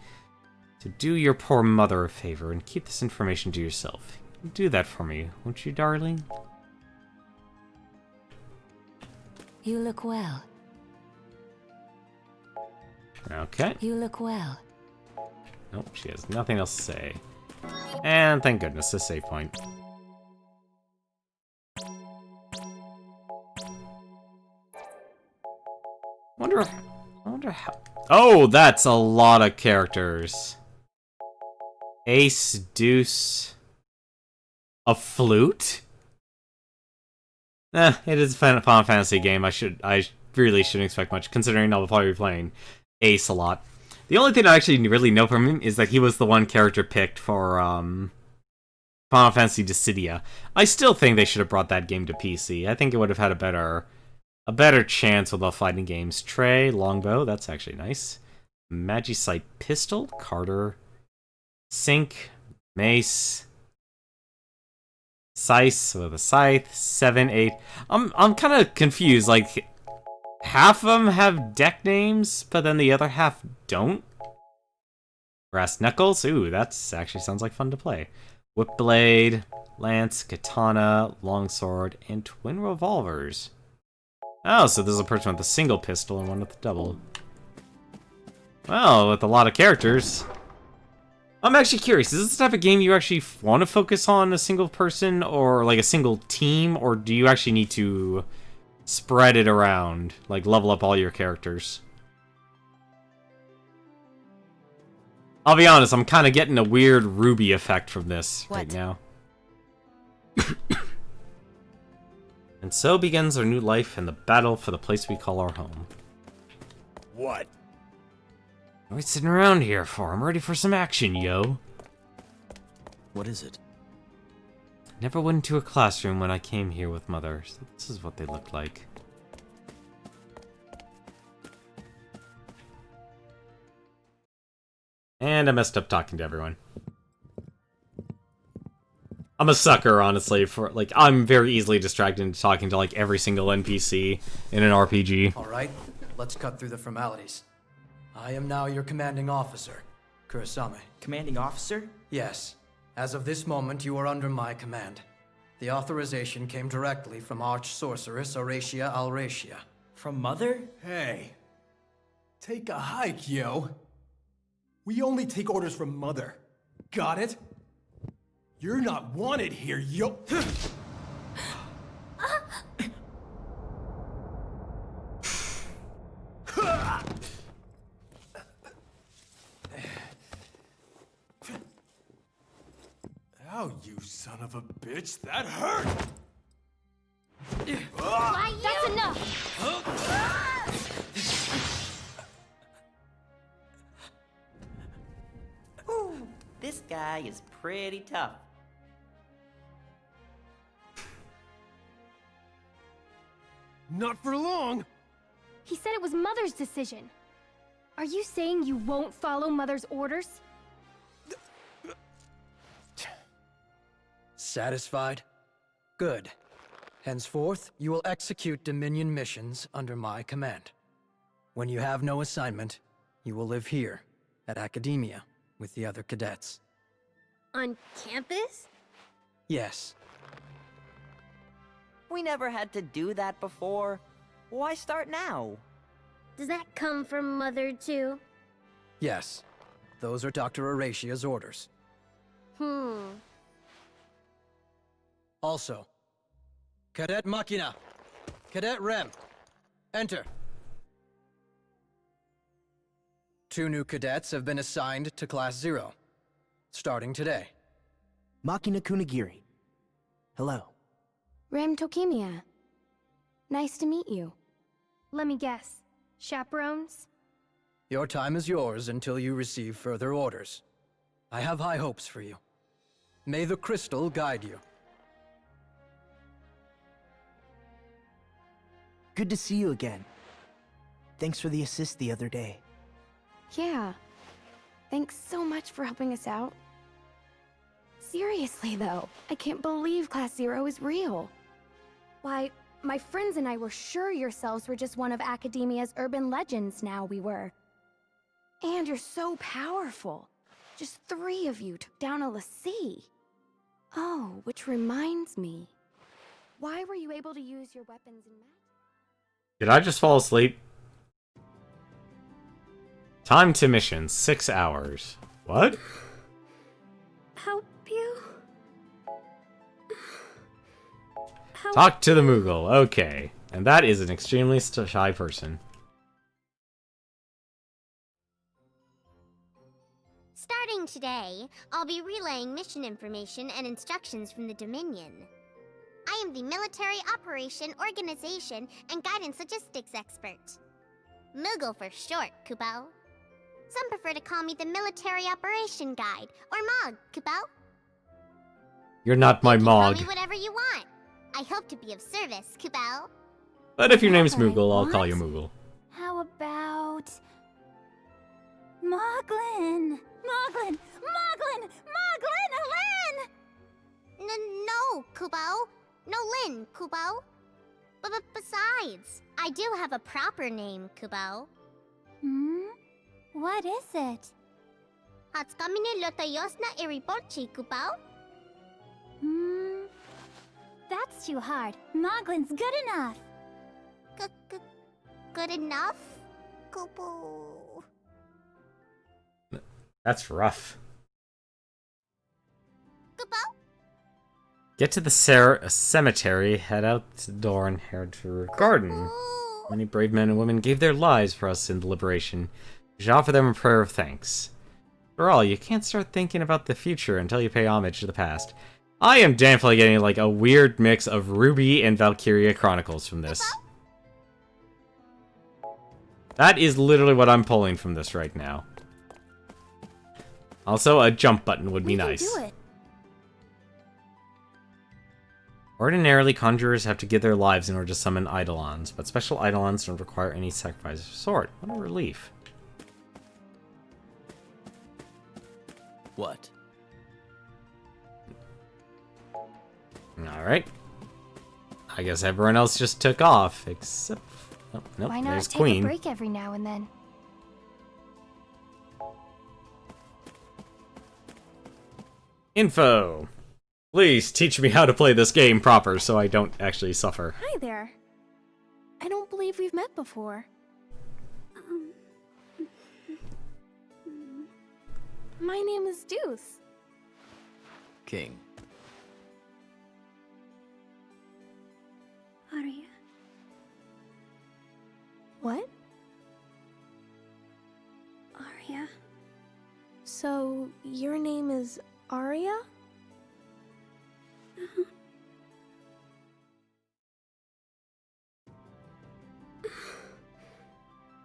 So do your poor mother a favor and keep this information to yourself. Do that for me, won't you, darling? You look well. Okay. You look well. Nope, she has nothing else to say. And thank goodness, a save point. Wonder how... Oh, that's a lot of characters. Ace, deuce... A flute? It is a Final Fantasy game. I really shouldn't expect much, considering I'll probably be playing Ace a lot. The only thing I actually really know from him is that he was the one character picked for Final Fantasy Dissidia. I still think they should have brought that game to PC. I think it would have had a better chance with all fighting games. Trey, longbow, that's actually nice. Magicite pistol, Carter, Sync, mace, Scythe with a scythe, 7, 8. I'm kind of confused. Like, half of them have deck names, but then the other half don't. Brass knuckles, ooh, that's actually sounds like fun to play. Whip blade, lance, katana, longsword, and twin revolvers. Oh, so there's a person with a single pistol and one with a double. Well, with a lot of characters. I'm actually curious, is this the type of game you actually want to focus on a single person or like a single team, or do you actually need to spread it around, like level up all your characters? I'll be honest, I'm kind of getting a weird Ruby effect from this right now. And so begins our new life in the battle for the place we call our home. What? What are we sitting around here for? I'm ready for some action, yo. What is it? Never went into a classroom when I came here with Mother, so this is what they look like. And I messed up talking to everyone. I'm a sucker, honestly, for, like, I'm very easily distracted into talking to, like, every single NPC in an RPG. Alright, let's cut through the formalities. I am now your commanding officer, Kurasame. Commanding officer? Yes. As of this moment, you are under my command. The authorization came directly from Arch-Sorceress Auracia Alracia. From Mother? Hey. Take a hike, yo. We only take orders from Mother. Got it? You're not wanted here, yo. Ow, you son of a bitch, that hurt! Why you? That's enough! Ooh, this guy is pretty tough. Not for long! He said it was Mother's decision. Are you saying you won't follow Mother's orders? Satisfied? Good. Henceforth, you will execute Dominion missions under my command. When you have no assignment, you will live here, at Academia, with the other cadets. On campus? Yes. We never had to do that before. Why start now? Does that come from Mother, too? Yes. Those are Dr. Auracia's orders. Also, Cadet Machina, Cadet Rem, enter. 2 new cadets have been assigned to Class 0, starting today. Machina Kunigiri. Hello. Rem Tokimiya. Nice to meet you. Let me guess. Chaperones? Your time is yours until you receive further orders. I have high hopes for you. May the crystal guide you. Good to see you again. Thanks for the assist the other day. Yeah. Thanks so much for helping us out. Seriously, though, I can't believe Class 0 is real. Why, my friends and I were sure yourselves were just one of Academia's urban legends now we were. And you're so powerful. Just 3 of you took down a l'Cie. Oh, which reminds me. Why were you able to use your weapons and magic? Did I just fall asleep? Time to mission, 6 hours. What? Help you? Talk to the Moogle, okay. And that is an extremely shy person. Starting today, I'll be relaying mission information and instructions from the Dominion. I am the Military Operation, Organization, and Guidance Logistics Expert. Moogle for short, Kupo. Some prefer to call me the Military Operation Guide, or MOG, Kupo. You're not my Call Mog. me whatever you want. I hope to be of service, Kupo. But if your name's Moogle, I'll call you Moogle. How about... Moglin! Moglin! Moglin! Moglin! Lin! No, Kupo. No Lin, Kupo. But besides, I do have a proper name, Kupo. What is it? Hatskamine Lotayosna Iripolchi, Kupo. That's too hard. Moglin's good enough. Good enough, Kupo. That's rough. Kupo? Get to the cemetery, head out the door, and head to her garden. Many brave men and women gave their lives for us in the liberation. You should offer them a prayer of thanks. For all, you can't start thinking about the future until you pay homage to the past. I am definitely getting like a weird mix of Ruby and Valkyria Chronicles from this. That is literally what I'm pulling from this right now. Also, a jump button would be nice. Do it. Ordinarily, conjurers have to give their lives in order to summon Eidolons, but special Eidolons don't require any sacrifice of sort. What a relief. What? Alright. I guess everyone else just took off, except... Oh, nope, Why not there's take Queen. a break every now and then? Info! Please teach me how to play this game proper so I don't actually suffer. Hi there. I don't believe we've met before. My name is Deuce. King. Aria. What? Aria. So, your name is Aria?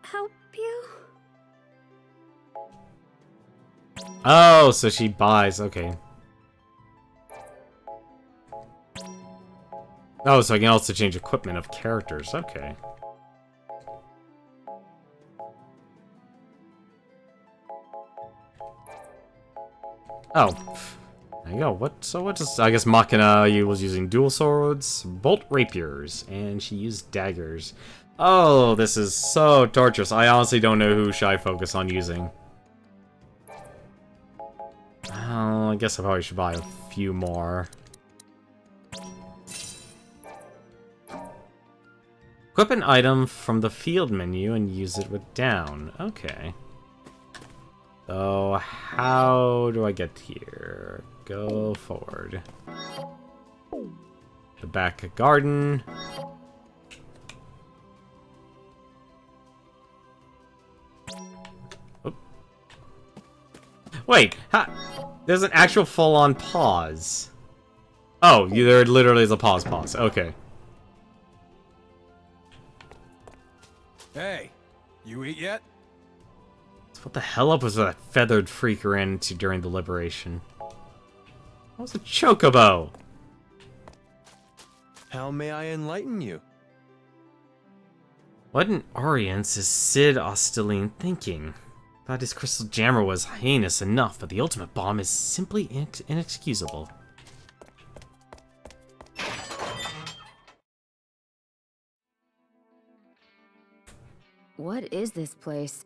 Help you? Oh, so she buys, okay. Oh, so I can also change equipment of characters, okay. Oh, there you go. What does, I guess Machina was using dual swords, bolt rapiers, and she used daggers. Oh, this is so torturous. I honestly don't know who should I focus on using. Oh, I guess I probably should buy a few more. Equip an item from the field menu and use it with down. Okay. So, how do I get here? Go forward. The back garden. Oop. Wait, there's an actual full-on pause. Oh, there literally is a pause. Okay. Hey, you eat yet? What the hell up was that feathered freak ran into during the liberation? That was a chocobo! How may I enlighten you? What in Orience is Sid Osteline thinking? Thought his crystal jammer was heinous enough, but the ultimate bomb is simply inexcusable. What is this place?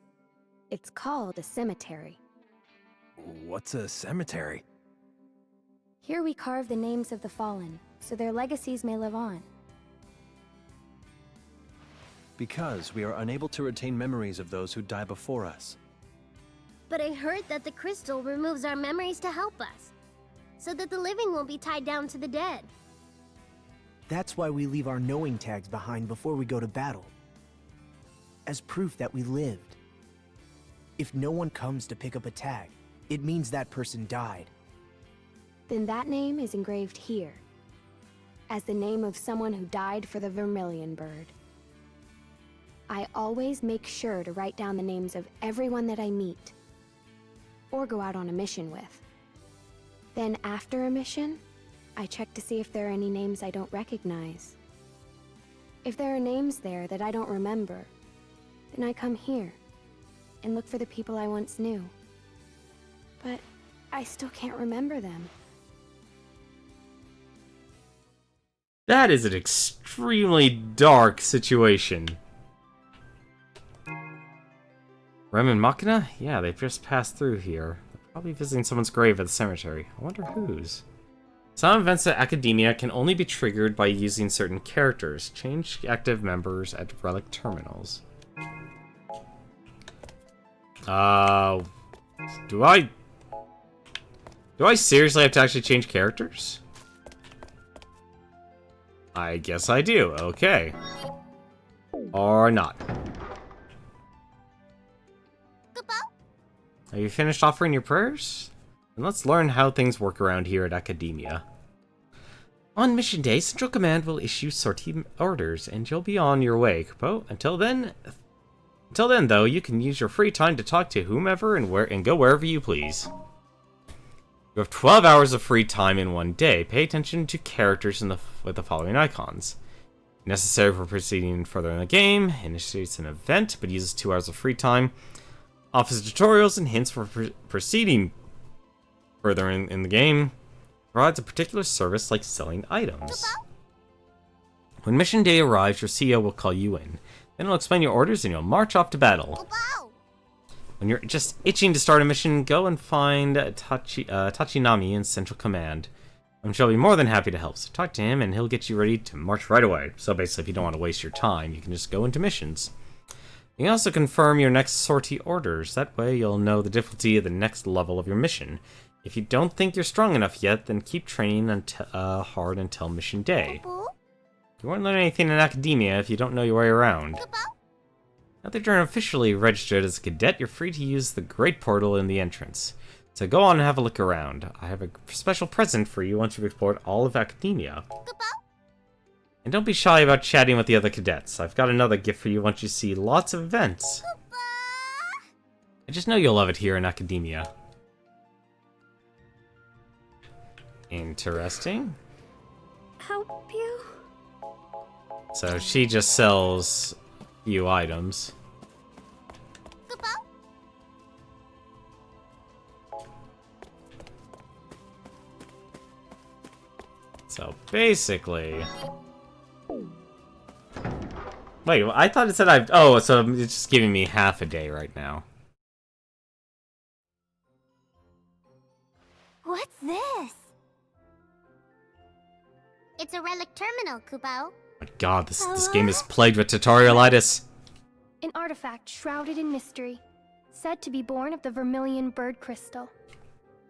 It's called a cemetery. What's a cemetery? Here we carve the names of the fallen, so their legacies may live on. Because we are unable to retain memories of those who die before us. But I heard that the crystal removes our memories to help us, so that the living won't be tied down to the dead. That's why we leave our knowing tags behind before we go to battle. As proof that we lived. If no one comes to pick up a tag, it means that person died. Then that name is engraved here, as the name of someone who died for the Vermilion Bird. I always make sure to write down the names of everyone that I meet, or go out on a mission with. Then after a mission, I check to see if there are any names I don't recognize. If there are names there that I don't remember, then I come here and look for the people I once knew. But I still can't remember them. That is an extremely dark situation. Rem and Machina? Yeah, they've just passed through here. They're probably visiting someone's grave at the cemetery. I wonder whose. Some events at Academia can only be triggered by using certain characters. Change active members at relic terminals. Do I seriously have to actually change characters? I guess I do. Okay. Or not. Have you finished offering your prayers? Then let's learn how things work around here at Academia. On mission day, Central Command will issue sortie orders, and you'll be on your way, Kupo. Until then, though, you can use your free time to talk to whomever and go wherever you please. You have 12 hours of free time in one day. Pay attention to characters with the following icons. Necessary for proceeding further in the game. Initiates an event, but uses 2 hours of free time. Offers tutorials and hints for proceeding further in the game. Provides a particular service like selling items. When mission day arrives, your CEO will call you in. Then he'll explain your orders and you'll march off to battle. When you're just itching to start a mission, go and find Tachinami in Central Command. I'm sure he'll be more than happy to help, so talk to him and he'll get you ready to march right away. So basically, if you don't want to waste your time, you can just go into missions. You can also confirm your next sortie orders. That way you'll know the difficulty of the next level of your mission. If you don't think you're strong enough yet, then keep training hard until mission day. You won't learn anything in Academia if you don't know your way around. Now that you're officially registered as a cadet, you're free to use the Great Portal in the entrance. So go on and have a look around. I have a special present for you once you've explored all of Academia. And don't be shy about chatting with the other cadets. I've got another gift for you once you see lots of events. I just know you'll love it here in Academia. Interesting. Help you? So she just sells a few items. So basically... Wait, I thought it said I've... Oh, so it's just giving me half a day right now. What's this? It's a relic terminal, Kupo. Oh my god, this game is plagued with tutorialitis. An artifact shrouded in mystery, said to be born of the Vermilion Bird Crystal.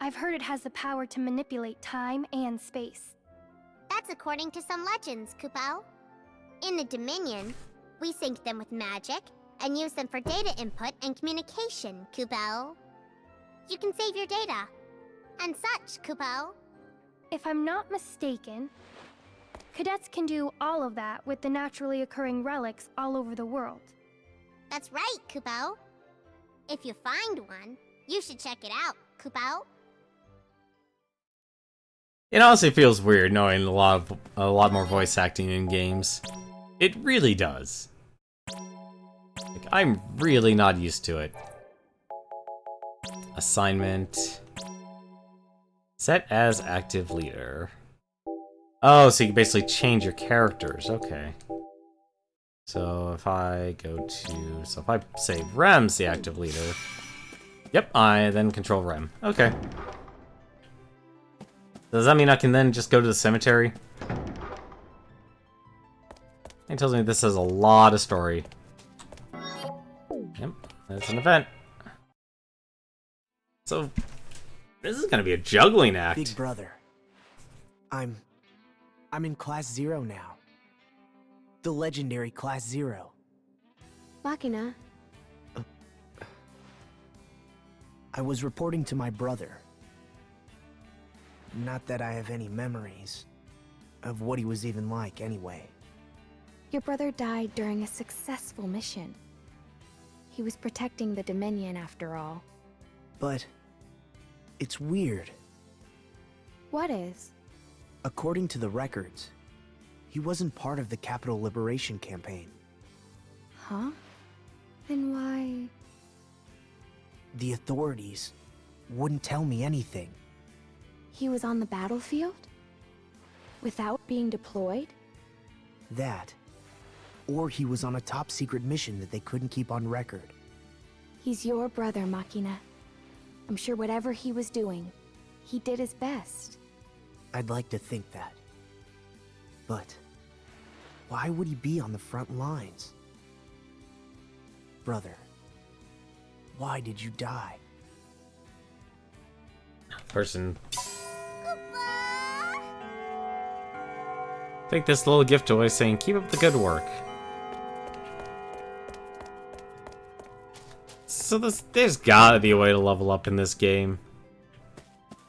I've heard it has the power to manipulate time and space. That's according to some legends, Kupo. In the Dominion, we sync them with magic and use them for data input and communication, Kupo. You can save your data. And such, Kupo. If I'm not mistaken, cadets can do all of that with the naturally occurring relics all over the world. That's right, Kupo. If you find one, you should check it out, Kupo. It honestly feels weird knowing a lot more voice acting in games. It really does. Like, I'm really not used to it. Assignment. Set as active leader. Oh, so you can basically change your characters. Okay. So if I go to... So if I say Rem's the active leader... Yep, I then control Rem. Okay. Does that mean I can then just go to the cemetery? It tells me this has a lot of story. Yep, that's an event. So, this is gonna be a juggling act. Big brother. I'm in Class 0 now. The legendary Class 0. Machina. I was reporting to my brother. Not that I have any memories of what he was even like anyway. Your brother died during a successful mission. He was protecting the Dominion after all. But it's weird. What is? According to the records, he wasn't part of the Capital Liberation Campaign. Huh? Then why? The authorities wouldn't tell me anything. He was on the battlefield? Without being deployed? That. Or he was on a top-secret mission that they couldn't keep on record. He's your brother, Machina. I'm sure whatever he was doing, he did his best. I'd like to think that. But why would he be on the front lines? Brother, why did you die? Person. Take this little gift toy saying, keep up the good work. So there's gotta be a way to level up in this game.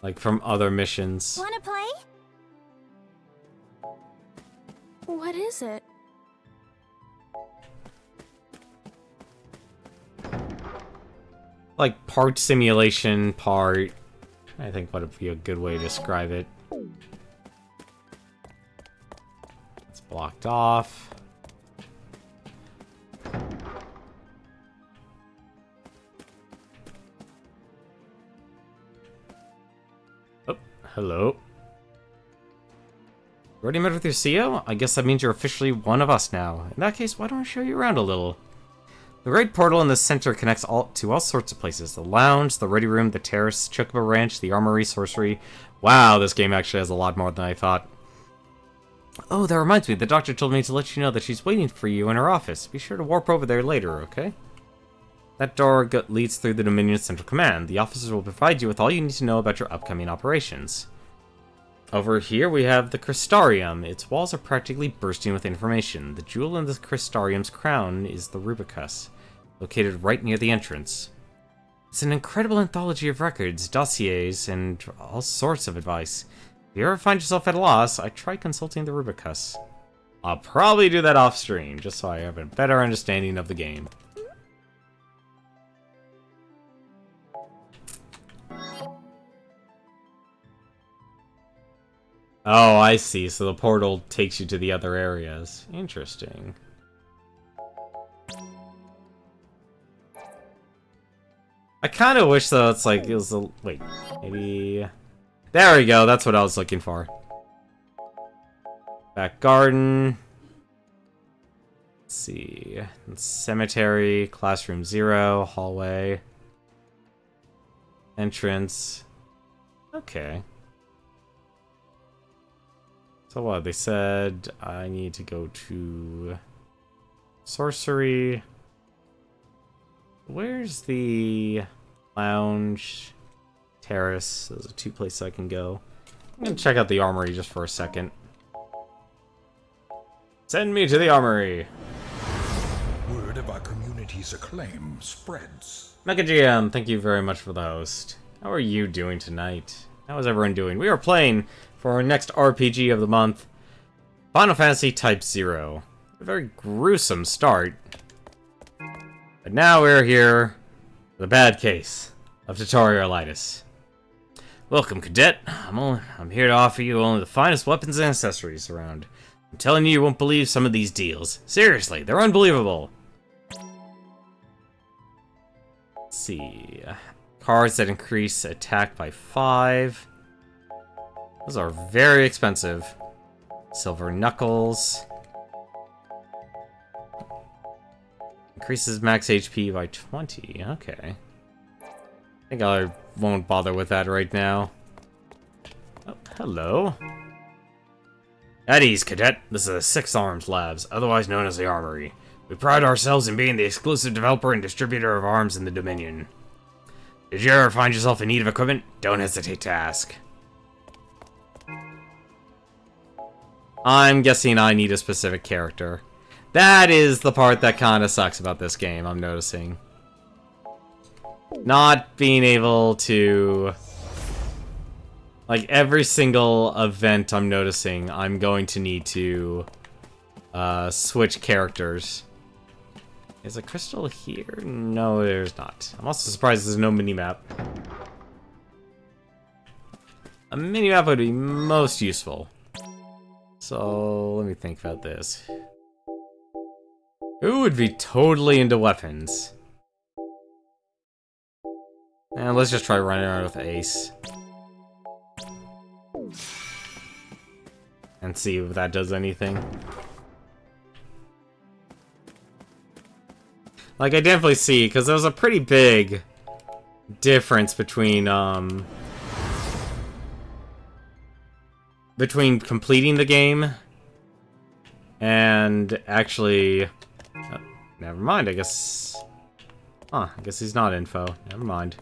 Like from other missions. Wanna play? What is it? Like part simulation, part... I think what would be a good way to describe it. It's blocked off. Oh, hello. You already met with your CEO? I guess that means you're officially one of us now. In that case, why don't I show you around a little? The great portal in the center connects to all sorts of places. The lounge, the ready room, the terrace, Chocobo Ranch, the armory, sorcery. Wow, this game actually has a lot more than I thought. Oh, that reminds me. The doctor told me to let you know that she's waiting for you in her office. Be sure to warp over there later, okay? That door leads through the Dominion Central Command. The officers will provide you with all you need to know about your upcoming operations. Over here we have the Crystarium. Its walls are practically bursting with information. The jewel in the Crystarium's crown is the Rubicus, located right near the entrance. It's an incredible anthology of records, dossiers, and all sorts of advice. If you ever find yourself at a loss, I try consulting the Rubicus. I'll probably do that off stream, just so I have a better understanding of the game. Oh, I see. So the portal takes you to the other areas. Interesting. I kind of wish, though, it's like, it was a... Wait, maybe... There we go, that's what I was looking for. Back garden. Let's see. Cemetery, classroom 0, hallway. Entrance. Okay. So what, they said I need to go to sorcery. Where's the lounge, terrace? Those are two places I can go. I'm gonna check out the armory just for a second. Send me to the armory. Word of our community's acclaim spreads. Mecha GM, thank you very much for the host. How are you doing tonight? How is everyone doing? We are playing for our next RPG of the month, Final Fantasy Type-0. A very gruesome start. But now we're here for the bad case of tutorialitis. Welcome, Cadet. I'm here to offer you only the finest weapons and accessories around. I'm telling you, you won't believe some of these deals. Seriously, they're unbelievable. Let's see. Cards that increase attack by 5. Those are very expensive. Silver Knuckles. Increases max HP by 20. Okay. I think I won't bother with that right now. Oh, hello. At ease, Cadet. This is the 6 Arms Labs, otherwise known as the Armory. We pride ourselves in being the exclusive developer and distributor of arms in the Dominion. Did you ever find yourself in need of equipment? Don't hesitate to ask. I'm guessing I need a specific character. That is the part that kind of sucks about this game, I'm noticing. Not being able to... Like, every single event I'm noticing, I'm going to need to switch characters. Is a crystal here? No, there's not. I'm also surprised there's no minimap. A minimap would be most useful. So, let me think about this. Who would be totally into weapons? And let's just try running around with Ace. And see if that does anything. Like, I definitely see, because there was a pretty big difference between completing the game and actually... Oh, never mind, I guess... Huh, I guess he's not info. Never mind.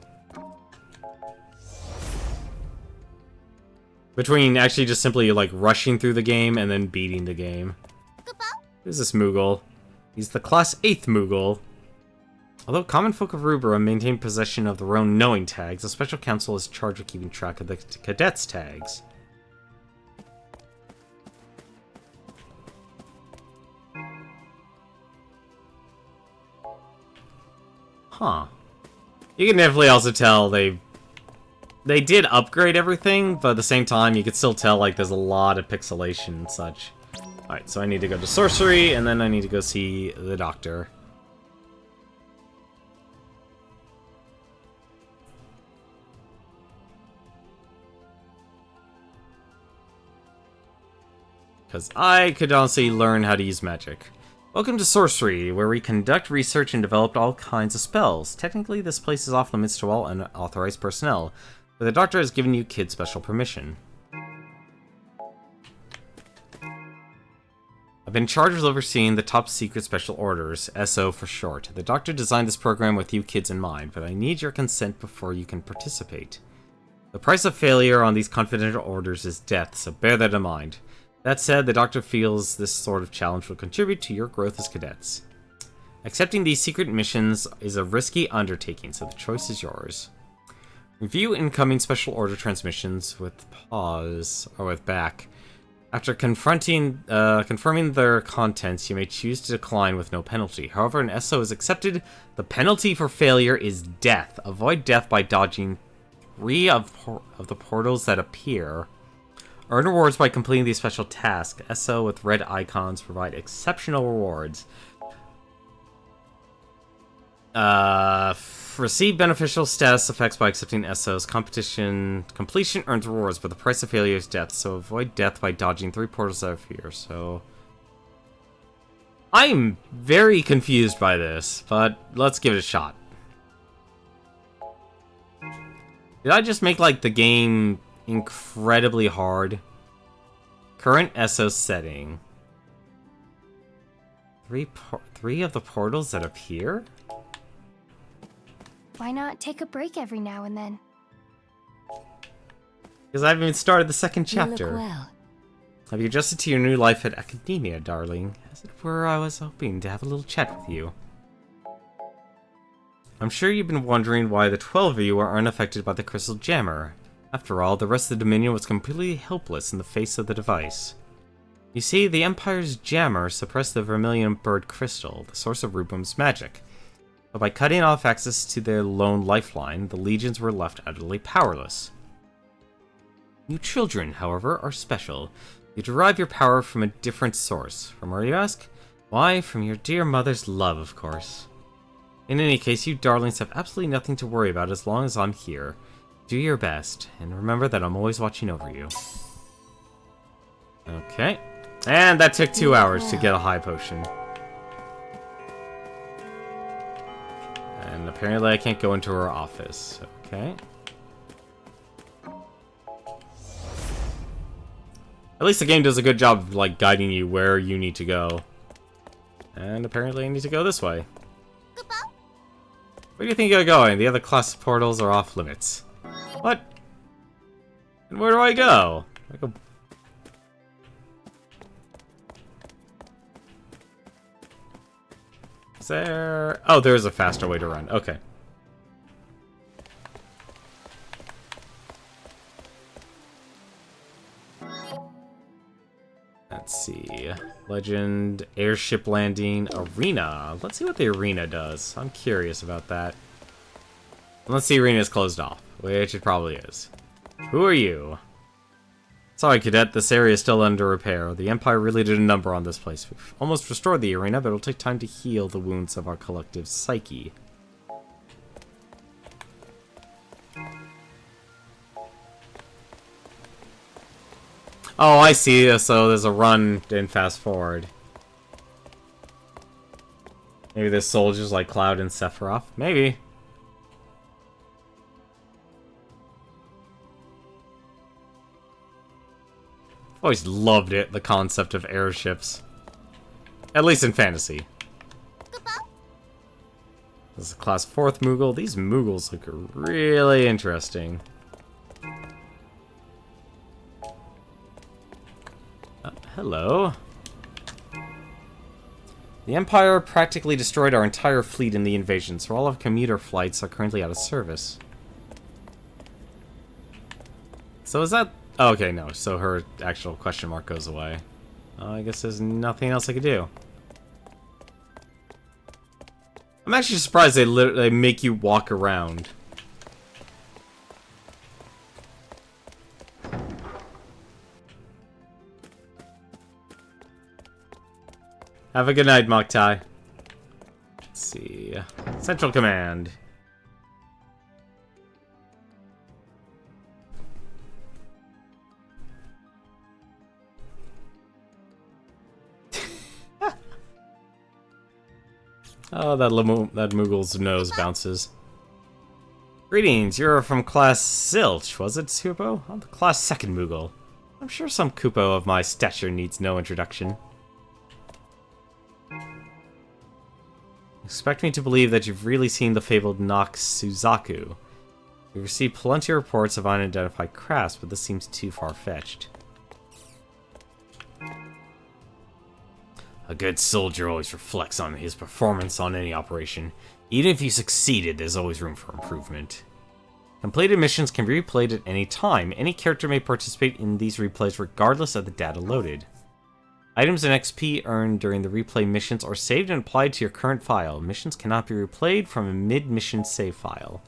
Between actually just simply, like, rushing through the game and then beating the game. Who's this Moogle? He's the Class 8th Moogle. Although common folk of Rubra maintain possession of their own knowing tags, the Special Council is charged with keeping track of the cadets' tags. Huh. You can definitely also tell they did upgrade everything, but at the same time you could still tell like there's a lot of pixelation and such. Alright, so I need to go to sorcery, and then I need to go see the doctor. Because I could honestly learn how to use magic. Welcome to Sorcery, where we conduct research and develop all kinds of spells. Technically, this place is off limits to all unauthorized personnel, but the doctor has given you kids special permission. I've been charged with overseeing the top secret special orders, SO for short. The doctor designed this program with you kids in mind, but I need your consent before you can participate. The price of failure on these confidential orders is death, so bear that in mind. That said, the doctor feels this sort of challenge will contribute to your growth as cadets. Accepting these secret missions is a risky undertaking, so the choice is yours. Review incoming special order transmissions with pause, or with back. After confirming their contents, you may choose to decline with no penalty. However, an SO is accepted. The penalty for failure is death. Avoid death by dodging 3 of the portals that appear. Earn rewards by completing these special tasks. SO with red icons provide exceptional rewards. Receive beneficial status effects by accepting SOs. Completion earns rewards, but the price of failure is death, so avoid death by dodging 3 portals that appear, so... I'm very confused by this, but let's give it a shot. Did I just make, like, the game incredibly hard? Current SO setting. 3 of the portals that appear? Why not take a break every now and then? Because I haven't even started the second chapter. You look well. Have you adjusted to your new life at Academia, darling? As it were, I was hoping to have a little chat with you. I'm sure you've been wondering why the 12 of you are unaffected by the Crystal Jammer. After all, the rest of the Dominion was completely helpless in the face of the device. You see, the Empire's Jammer suppressed the Vermilion Bird Crystal, the source of Rubrum's magic. But by cutting off access to their lone lifeline, the Legions were left utterly powerless. You children, however, are special. You derive your power from a different source. From where, you ask? Why, from your dear mother's love, of course. In any case, you darlings have absolutely nothing to worry about as long as I'm here. Do your best, and remember that I'm always watching over you. Okay. And that took 2 hours to get a high potion. apparently I can't go into her office. Okay. At least the game does a good job of, like, guiding you where you need to go. And apparently I need to go this way. Where do you think you're going? The other class portals are off limits. What? And where do I go? Is there... Oh, there's a faster way to run. Okay. Let's see. Legend, airship landing, arena. Let's see what the arena does. I'm curious about that. Unless the arena is closed off, which it probably is. Who are you? Sorry, Cadet, this area is still under repair. The Empire really did a number on this place. We've almost restored the arena, but it'll take time to heal the wounds of our collective psyche. Oh, I see. So there's a run and fast forward. Maybe there's soldiers like Cloud and Sephiroth. Maybe. Always loved it, the concept of airships. At least in fantasy. This is class 4th Moogle. These Moogles look really interesting. Hello. The Empire practically destroyed our entire fleet in the invasion, so all of commuter flights are currently out of service. So is that... Oh, okay, no. So her actual question mark goes away. I guess there's nothing else I could do. I'm actually surprised they make you walk around. Have a good night, Moktai. Let's see. Central Command. Oh, that Moogle's nose bounces. Greetings, you're from Class Zilch, was it, Kupo? I'm the Class 2nd Moogle. I'm sure some Kupo of my stature needs no introduction. Expect me to believe that you've really seen the fabled Nox Suzaku. We've received plenty of reports of unidentified crafts, but this seems too far-fetched. A good soldier always reflects on his performance on any operation. Even if you succeeded, there's always room for improvement. Completed missions can be replayed at any time. Any character may participate in these replays regardless of the data loaded. Items and XP earned during the replay missions are saved and applied to your current file. Missions cannot be replayed from a mid-mission save file.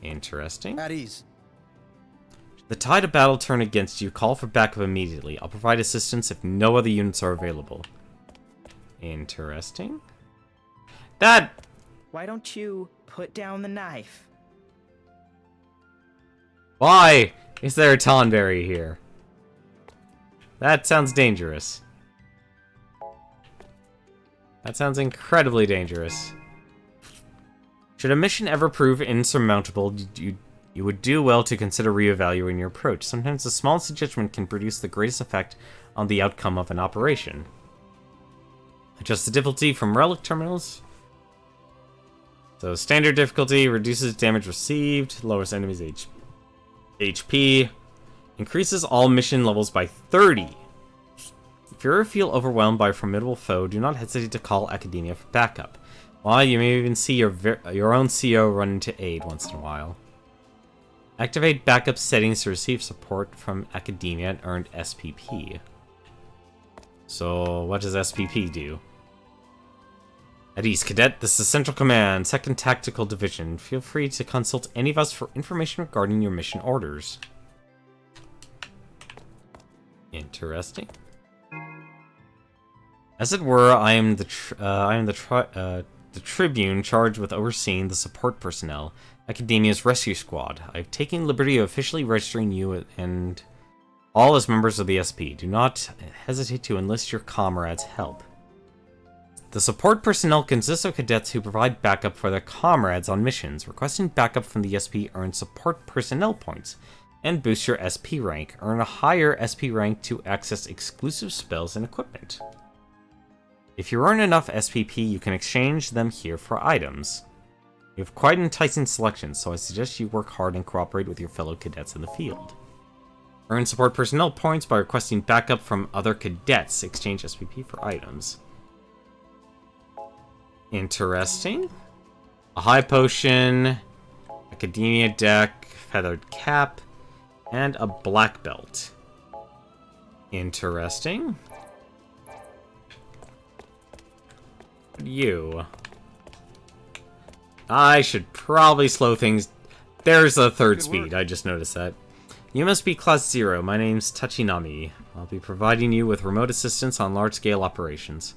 Interesting. At ease. The tide of battle turn against you. Call for backup immediately. I'll provide assistance if no other units are available. Interesting. That... Why don't you put down the knife? Why is there a Tonberry here? That sounds dangerous. That sounds incredibly dangerous. Should a mission ever prove insurmountable, you would do well to consider reevaluating your approach. Sometimes the smallest adjustment can produce the greatest effect on the outcome of an operation. Adjust the difficulty from relic terminals. So standard difficulty reduces damage received, lowers enemies' HP, increases all mission levels by 30. If you ever feel overwhelmed by a formidable foe, do not hesitate to call Academia for backup. While you may even see your own CO run into aid once in a while. Activate backup settings to receive support from Academia and earned SPP. So, what does SPP do? At ease, Cadet. This is Central Command, 2nd Tactical Division. Feel free to consult any of us for information regarding your mission orders. Interesting. As it were, I am the Tribune charged with overseeing the support personnel, Academia's rescue squad. I've taken liberty of officially registering you and all as members of the SP. Do not hesitate to enlist your comrades' help. The support personnel consists of cadets who provide backup for their comrades on missions. Requesting backup from the SP earns support personnel points and boosts your SP rank. Earn a higher SP rank to access exclusive spells and equipment. If you earn enough SPP, you can exchange them here for items. You have quite an enticing selection, so I suggest you work hard and cooperate with your fellow cadets in the field. Earn support personnel points by requesting backup from other cadets. Exchange SPP for items. Interesting. A high potion, academia deck, feathered cap, and a black belt. Interesting. You. I should probably slow things. There's a third speed, I just noticed that. You must be Class 0. My name's Tachinami. I'll be providing you with remote assistance on large-scale operations.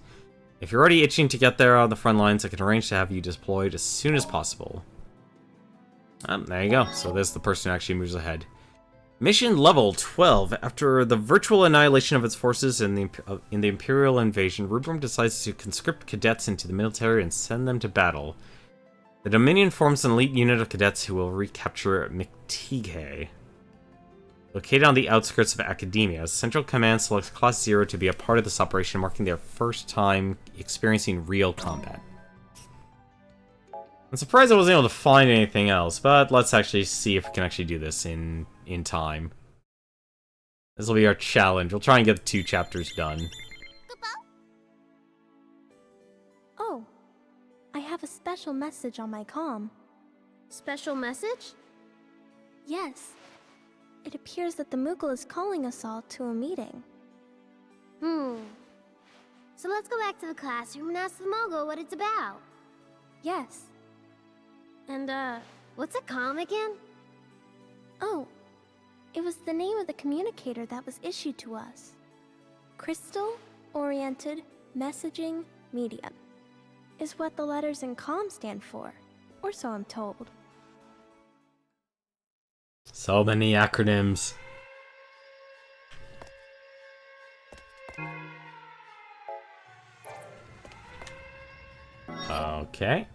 If you're already itching to get there on the front lines, I can arrange to have you deployed as soon as possible. There you go. So there's the person who actually moves ahead. Mission level 12. After the virtual annihilation of its forces in the Imperial invasion, Rubrum decides to conscript cadets into the military and send them to battle. The Dominion forms an elite unit of cadets who will recapture Miktige. Located on the outskirts of Academia, Central Command selects Class 0 to be a part of this operation, marking their first time experiencing real combat. I'm surprised I wasn't able to find anything else, but let's actually see if we can actually do this in time. This will be our challenge. We'll try and get the 2 chapters done. Oh, I have a special message on my comm. Special message? Yes. It appears that the Moogle is calling us all to a meeting. So let's go back to the classroom and ask the Moogle what it's about. Yes. And, what's a comm again? Oh, it was the name of the communicator that was issued to us. Crystal-Oriented Messaging Medium is what the letters in comm stand for, or so I'm told. So many acronyms. Okay.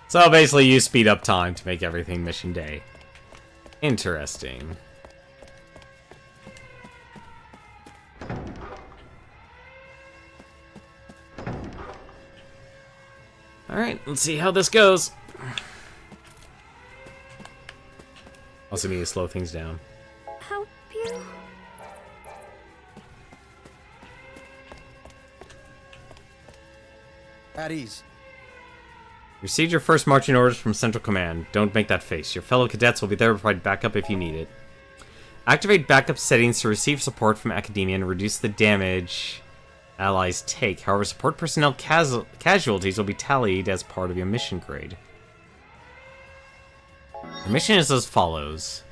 So basically you speed up time to make everything mission day. Interesting. Alright, let's see how this goes. Also need to slow things down. Help you? At ease. Received your first marching orders from Central Command. Don't make that face. Your fellow cadets will be there to provide backup if you need it. Activate backup settings to receive support from Academia and reduce the damage allies take. However, support personnel casualties will be tallied as part of your mission grade. Your mission is as follows.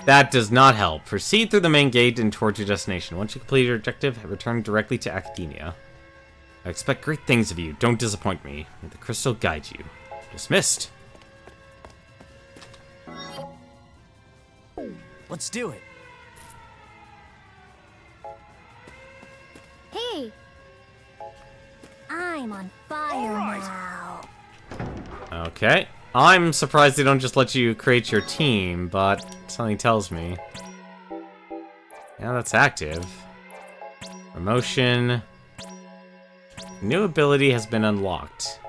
That does not help. Proceed through the main gate and towards your destination. Once you complete your objective, return directly to Academia. I expect great things of you. Don't disappoint me. May the crystal guide you. Dismissed. Let's do it. Hey! I'm on fire now. Okay. I'm surprised they don't just let you create your team, but something tells me. Yeah, that's active. Promotion. New ability has been unlocked.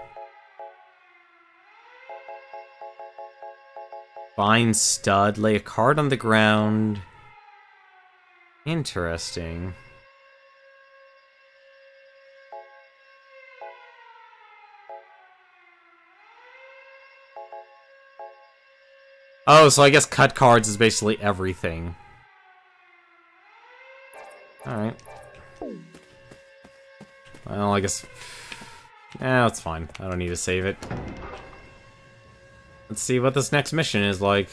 Find stud. Lay a card on the ground. Interesting. Oh, so I guess cut cards is basically everything. Alright. Well, I guess... that's fine. I don't need to save it. Let's see what this next mission is like.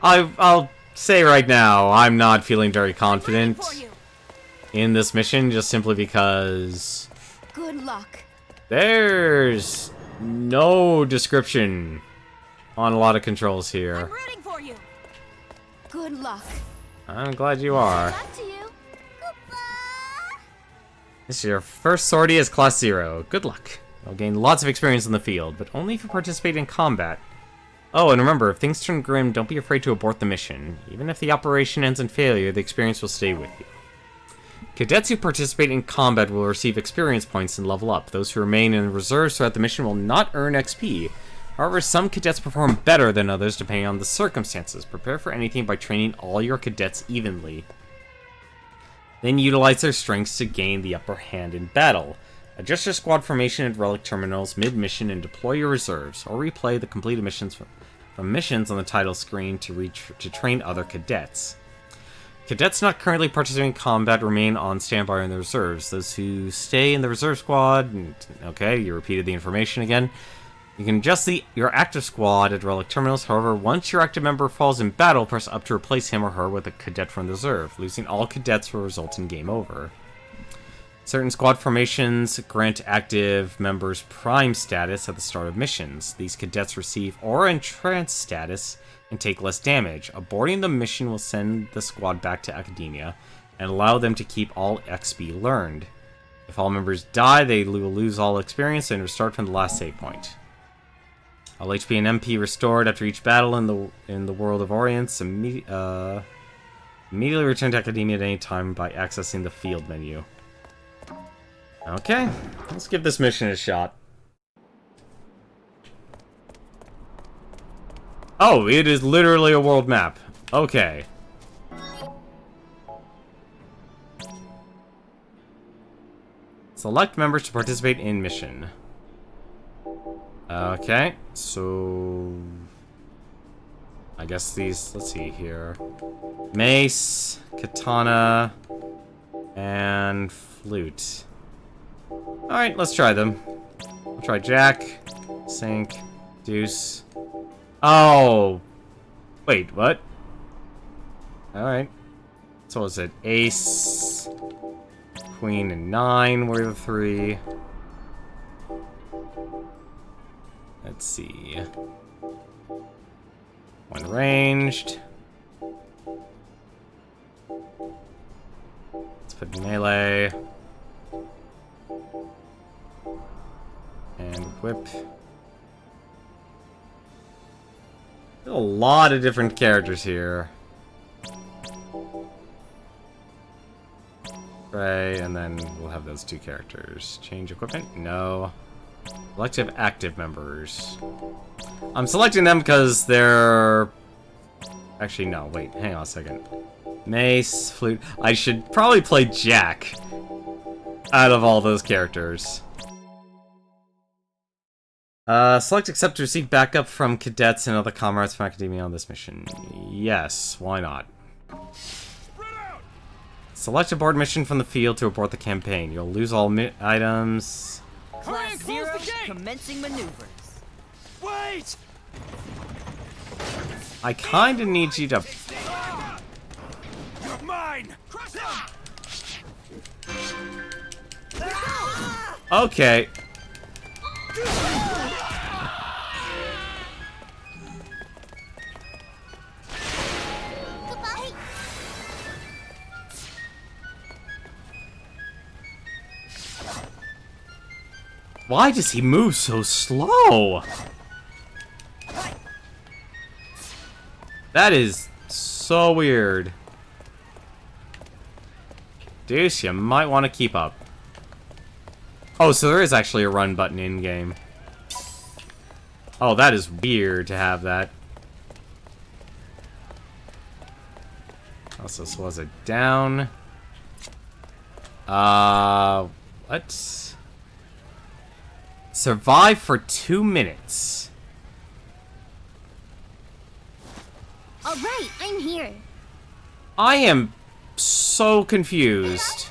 I'll say right now, I'm not feeling very confident in this mission, just simply because... Good luck. There's no description on a lot of controls here. I'm rooting for you. Good luck. I'm glad you are. Back to you. This is your first sortie as Class 0. Good luck. You'll gain lots of experience in the field, but only if you participate in combat. Oh, and remember, if things turn grim, don't be afraid to abort the mission. Even if the operation ends in failure, the experience will stay with you. Cadets who participate in combat will receive experience points and level up. Those who remain in reserves throughout the mission will not earn XP. However, some cadets perform better than others depending on the circumstances. Prepare for anything by training all your cadets evenly. Then utilize their strengths to gain the upper hand in battle. Adjust your squad formation at relic terminals mid-mission and deploy your reserves, or replay the completed missions from missions on the title screen to train other cadets. Cadets not currently participating in combat remain on standby in the reserves. Those who stay in the reserve squad, okay, you repeated the information again. You can adjust your active squad at relic terminals. However, once your active member falls in battle, press up to replace him or her with a cadet from the reserve. Losing all cadets will result in game over. Certain squad formations grant active members prime status at the start of missions. These cadets receive aura and trance status and take less damage. Aborting the mission will send the squad back to Academia and allow them to keep all XP learned. If all members die, they will lose all experience and restart from the last save point. All HP and MP restored after each battle in the World of Orients. Immediately return to Academia at any time by accessing the field menu. Okay, let's give this mission a shot. Oh, it is literally a world map. Okay. Select members to participate in mission. Okay, so I guess these, let's see here. Mace, katana, and flute. Alright, let's try them. I'll try Jack, Sink, Deuce. Oh! Wait, what? Alright. So is it Ace, Queen, and 9 were the 3. Let's see. 1 ranged. Let's put melee. And whip. There's a lot of different characters here. Right, and then we'll have those 2 characters. Change equipment? No. Selective active members. I'm selecting them because they're... Actually, no. Wait, hang on a second. Mace, flute. I should probably play Jack out of all those characters. Select accept to receive backup from cadets and other comrades from Academia on this mission. Yes, why not? Select abort mission from the field to abort the campaign. You'll lose all items. Class 0, commencing maneuvers. Wait! I kinda need you to... You're mine! Okay. Why does he move so slow? That is so weird. Deuce, you might want to keep up. Oh, so there is actually a run button in-game. Oh, that is weird to have that. Also, so was it down? What? Survive for 2 minutes. All right, I'm here. I am so confused.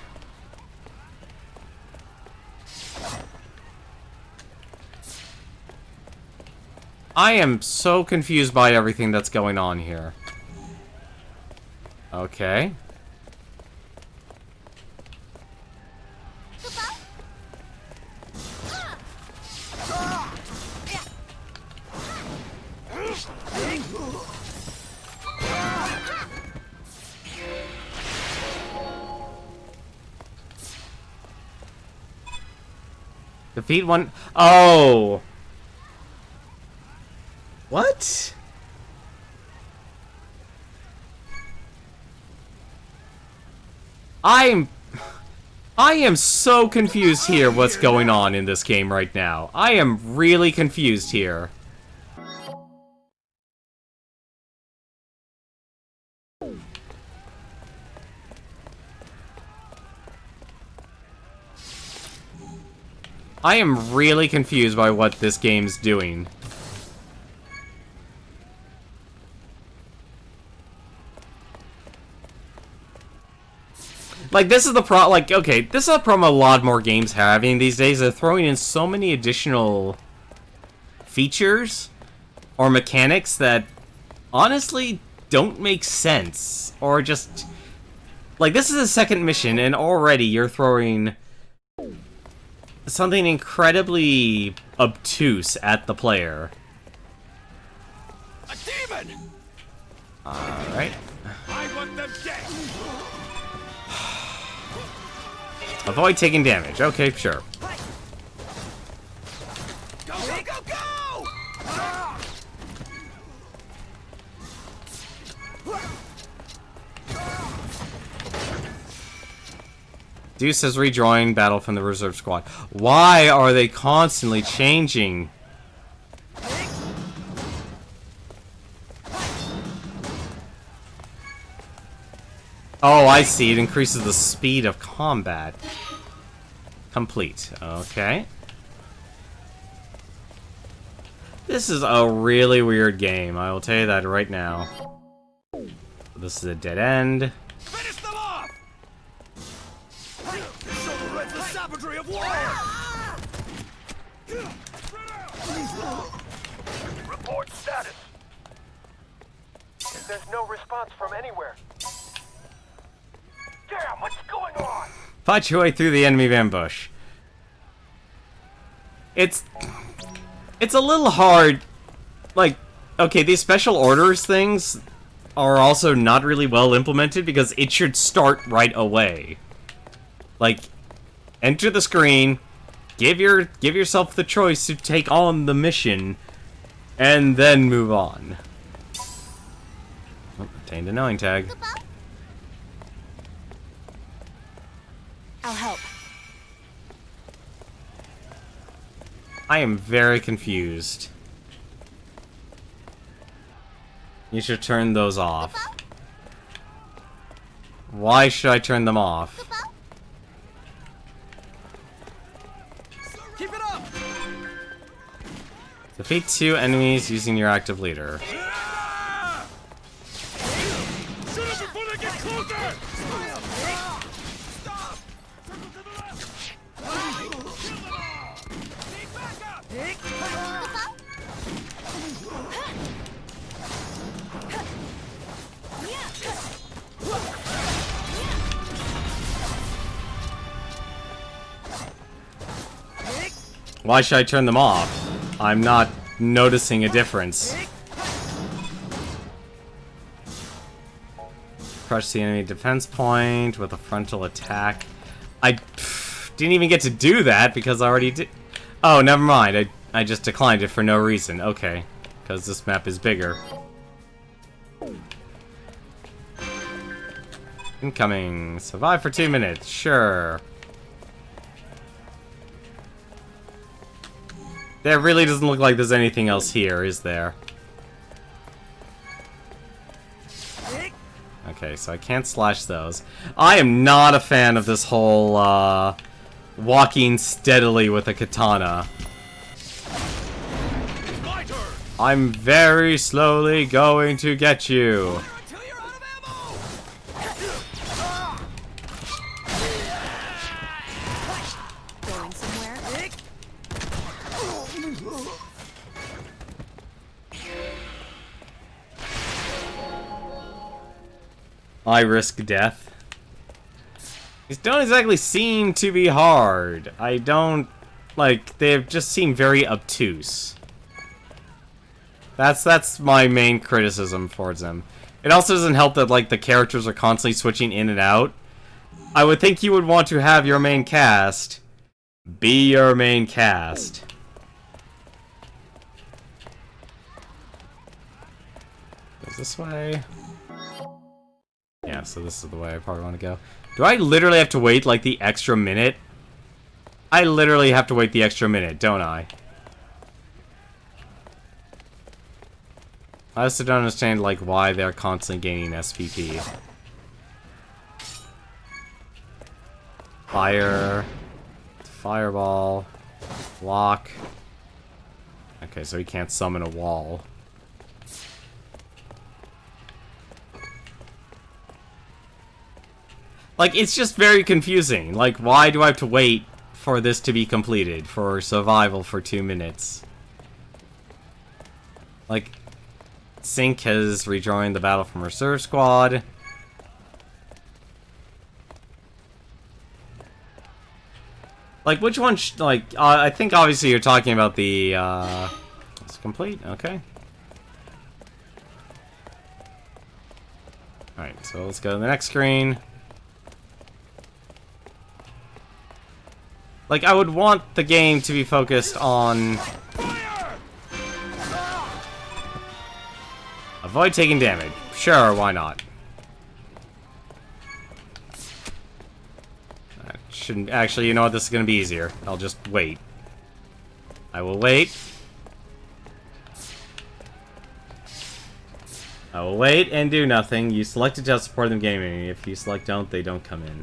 I am so confused by everything that's going on here. Okay. Defeat one... Oh! What? I am so confused here what's going on in this game right now. I am really confused here. I am really confused by what this game's doing. Like, this is the like, okay, this is a problem a lot more games having these days. They're throwing in so many additional features or mechanics that honestly don't make sense. Or just... Like, this is a second mission, and already you're throwing something incredibly obtuse at the player. A demon! Alright. I want them dead! Avoid taking damage. Okay, sure. Go, go, go, go! Deuce has rejoined battle from the reserve squad. Why are they constantly changing? Oh, I see. It increases the speed of combat. Complete. Okay. This is a really weird game. I will tell you that right now. This is a dead end. Finish them off! So ends the savagery of war! Report status. There's no response from anywhere. Damn, what's going on? Fight your way through the enemy ambush. It's a little hard. Like, okay, these special orders things are also not really well implemented because it should start right away. Like, enter the screen, give yourself the choice to take on the mission, and then move on. Oh, obtained a knowing tag. I'll help. I am very confused. You should turn those off. Why should I turn them off? Keep it up! Defeat 2 enemies using your active leader. Shoot them before they get closer! Stop! Circle to the left! Kill them all! Need backup! Why should I turn them off? I'm not noticing a difference. Crush the enemy defense point with a frontal attack. I didn't even get to do that because I already did. Oh, never mind. I just declined it for no reason. Okay. Because this map is bigger. Incoming. Survive for 2 minutes. Sure. There really doesn't look like there's anything else here, is there? Okay, so I can't slash those. I am not a fan of this whole, walking steadily with a katana. I'm very slowly going to get you. I risk death. These don't exactly seem to be hard. I don't... Like, they just seem very obtuse. That's my main criticism towards them. It also doesn't help that, like, the characters are constantly switching in and out. I would think you would want to have your main cast Be your main cast. Goes this way. Yeah, so this is the way I probably want to go. Do I literally have to wait like the extra minute? I literally have to wait the extra minute, don't I? I also don't understand like why they're constantly gaining SPP. Fire. Fireball. Lock. Okay, so he can't summon a wall. Like, it's just very confusing. Like, why do I have to wait for this to be completed? For survival for 2 minutes? Like, Sync has rejoined the battle from Reserve Squad. Like, which one I think obviously you're talking about the, it's complete, okay. Alright, so let's go to the next screen. Like, I would want the game to be focused on... Avoid taking damage. Sure, why not? That shouldn't... Actually, you know what? This is gonna be easier. I'll just wait. I will wait. I will wait and do nothing. You selected to support them gaming. If you select don't, they don't come in.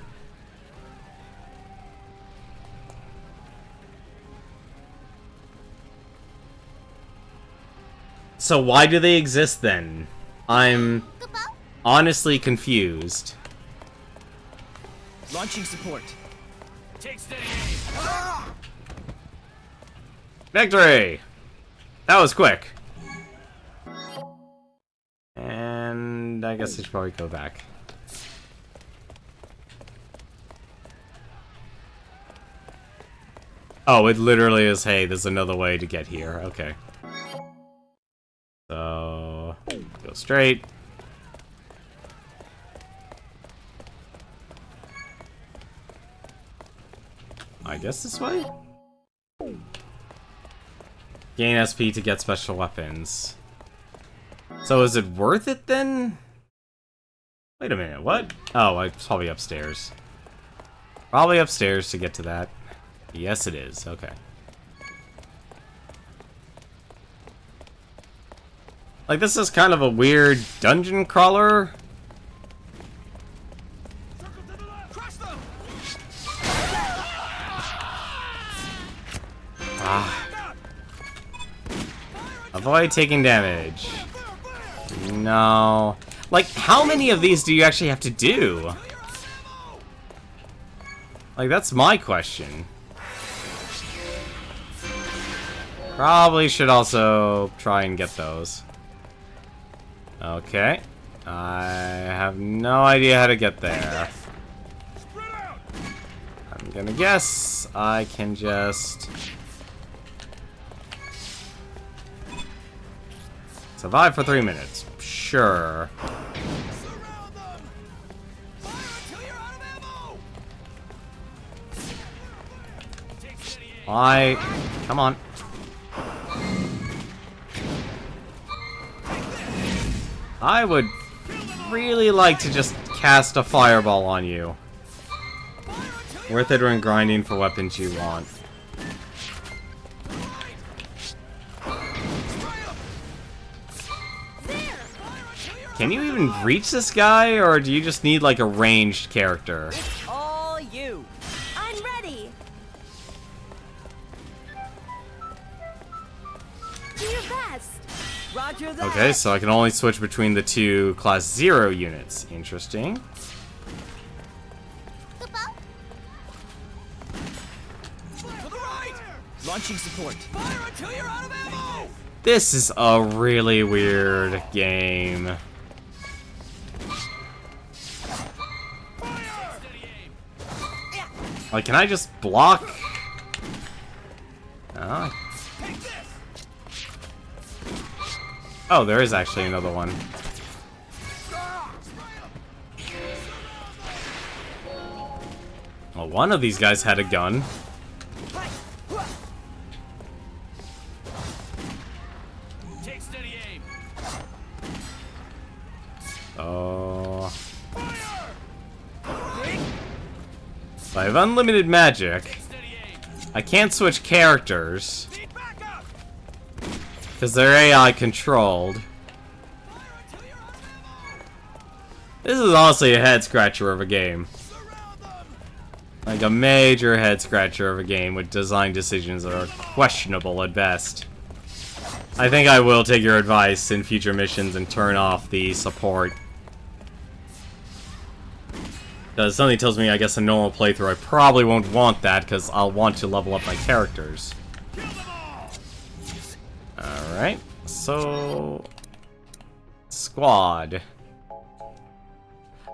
So why do they exist then? I'm honestly confused. Launching support. Take steady Victory! That was quick. And I guess I should probably go back. Oh, it literally is, hey, there's another way to get here. Okay. So, go straight. I guess this way? Gain SP to get special weapons. So is it worth it then? Wait a minute, what? Oh, it's probably upstairs. Probably upstairs to get to that. Yes, it is. Okay. Like, this is kind of a weird dungeon crawler. Ah. Avoid taking damage. No. Like, how many of these do you actually have to do? Like, that's my question. Probably should also try and get those. Okay. I have no idea how to get there. I'm gonna guess I can just... survive for 3 minutes. Sure. Come on. I would really like to just cast a fireball on you. Worth it when grinding for weapons you want. Can you even reach this guy, or do you just need like a ranged character? It's all you. I'm ready. Do your best. Roger that. Okay, so I can only switch between the two class 0 units. Interesting. To the right. Launching support. Fire until you're out of ammo. This is a really weird game. Like, can I just block? Oh. Oh, there is actually another one. Well, one of these guys had a gun. So I have unlimited magic. I can't switch characters because they're AI controlled. This is honestly a head scratcher of a game. Like a major head scratcher of a game with design decisions that are questionable at best. I think I will take your advice in future missions and turn off the support. Because something tells me, I guess, a normal playthrough, I probably won't want that, because I'll want to level up my characters. Alright, so... Squad.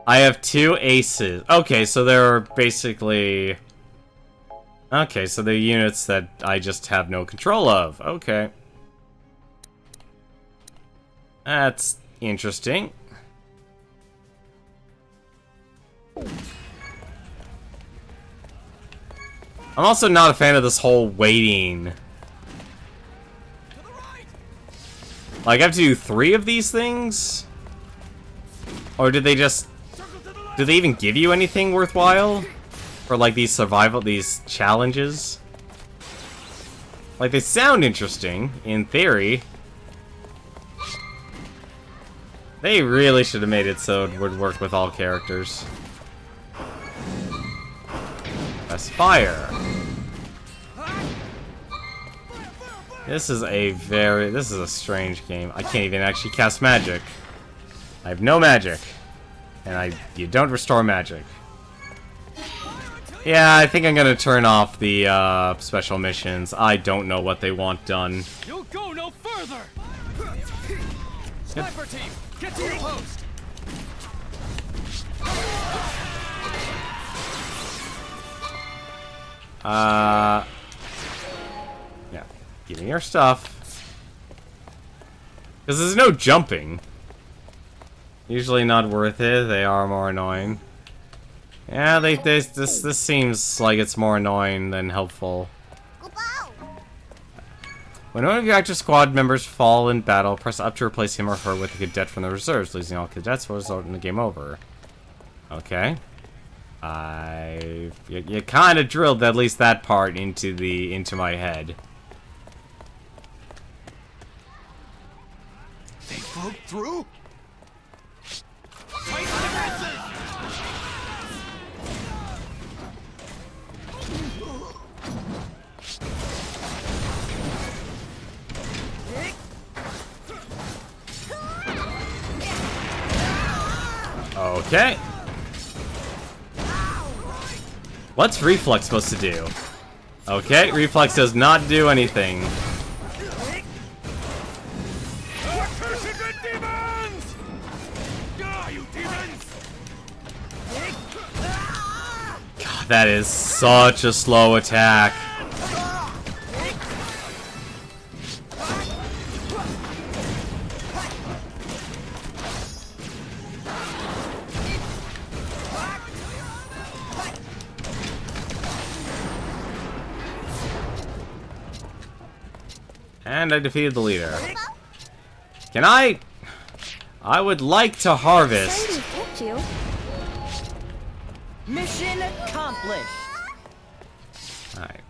I have 2 aces. Okay, so they're basically... Okay, so they're units that I just have no control of. Okay. That's interesting. I'm also not a fan of this whole waiting. Like, I have to do 3 of these things? Or did they just... Do they even give you anything worthwhile? For, like, these challenges? Like, they sound interesting, in theory. They really should have made it so it would work with all characters. Aspire. This is a strange game. I can't even actually cast magic. I have no magic. And you don't restore magic. Yeah, I think I'm gonna turn off the special missions. I don't know what they want done. You'll go no further. Sniper team, get to your post. Yeah, give me your stuff. Because there's no jumping. Usually not worth it. They are more annoying. Yeah, this seems like it's more annoying than helpful. When one of your active squad members fall in battle, press up to replace him or her with a cadet from the reserves. Losing all cadets will result in the game over. Okay. You kind of drilled at least that part into my head. They broke through? Okay. What's Reflex supposed to do? Okay, Reflex does not do anything. God, that is such a slow attack. And I defeated the leader. Can I would like to harvest. Mission accomplished. Alright.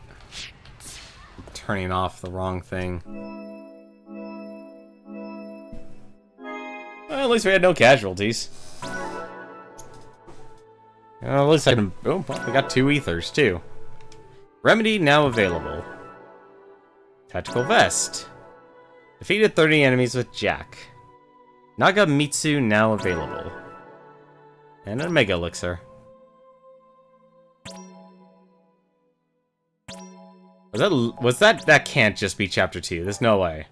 Turning off the wrong thing. Well, at least we had no casualties. At least I can... Oh, well, we got 2 ethers, too. Remedy now available. Tactical Vest. Defeated 30 enemies with Jack. Nagamitsu now available. And a Mega Elixir. That can't just be Chapter 2. There's no way.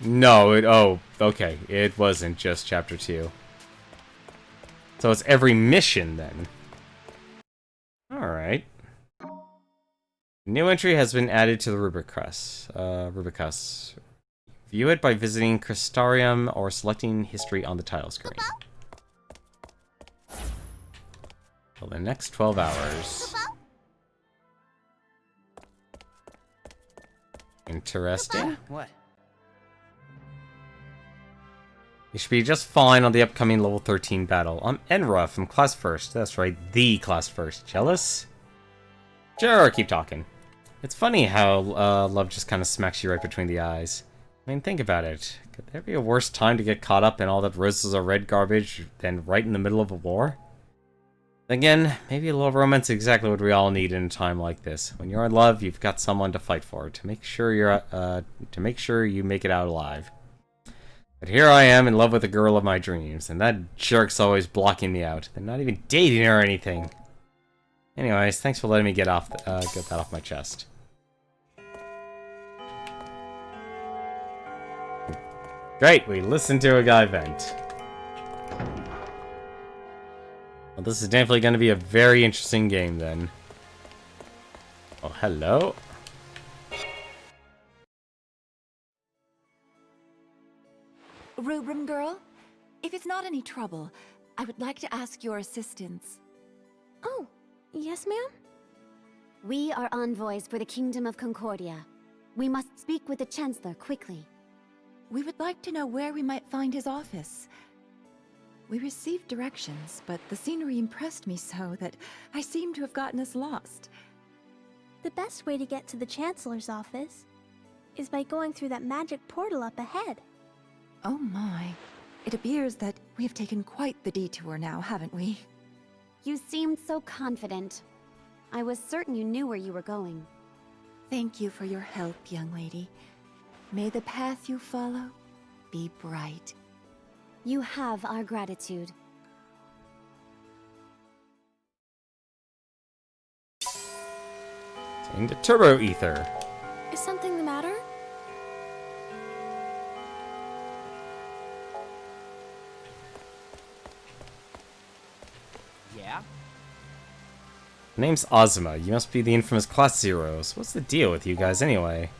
No, oh, okay. It wasn't just Chapter 2. So it's every mission, then. Alright. New entry has been added to the Rubricus. View it by visiting Crystarium or selecting history on the tile screen. For the next 12 hours. Interesting. What? You should be just fine on the upcoming level 13 battle. I'm Enra from Class First. That's right, the Class First. Jealous? Sure, keep talking. It's funny how love just kind of smacks you right between the eyes. I mean, think about it. Could there be a worse time to get caught up in all that roses are red garbage than right in the middle of a war? Again, maybe a little romance is exactly what we all need in a time like this. When you're in love, you've got someone to fight for, to make sure you make it out alive. But here I am in love with the girl of my dreams, and that jerk's always blocking me out. They're not even dating her or anything. Anyways, thanks for letting me get that off my chest. Great, we listened to a guy vent. Well, this is definitely going to be a very interesting game then. Oh, hello. Rubrum girl, if it's not any trouble, I would like to ask your assistance. Oh, yes, ma'am? We are envoys for the Kingdom of Concordia. We must speak with the Chancellor quickly. We would like to know where we might find his office. We received directions, but the scenery impressed me so that I seem to have gotten us lost. The best way to get to the Chancellor's office is by going through that magic portal up ahead. Oh my. It appears that we have taken quite the detour now, haven't we? You seemed so confident. I was certain you knew where you were going. Thank you for your help, young lady. May the path you follow be bright. You have our gratitude. Into Turbo Ether. Is something the matter? Yeah? Name's Ozma. You must be the infamous Class Zeros. What's the deal with you guys anyway?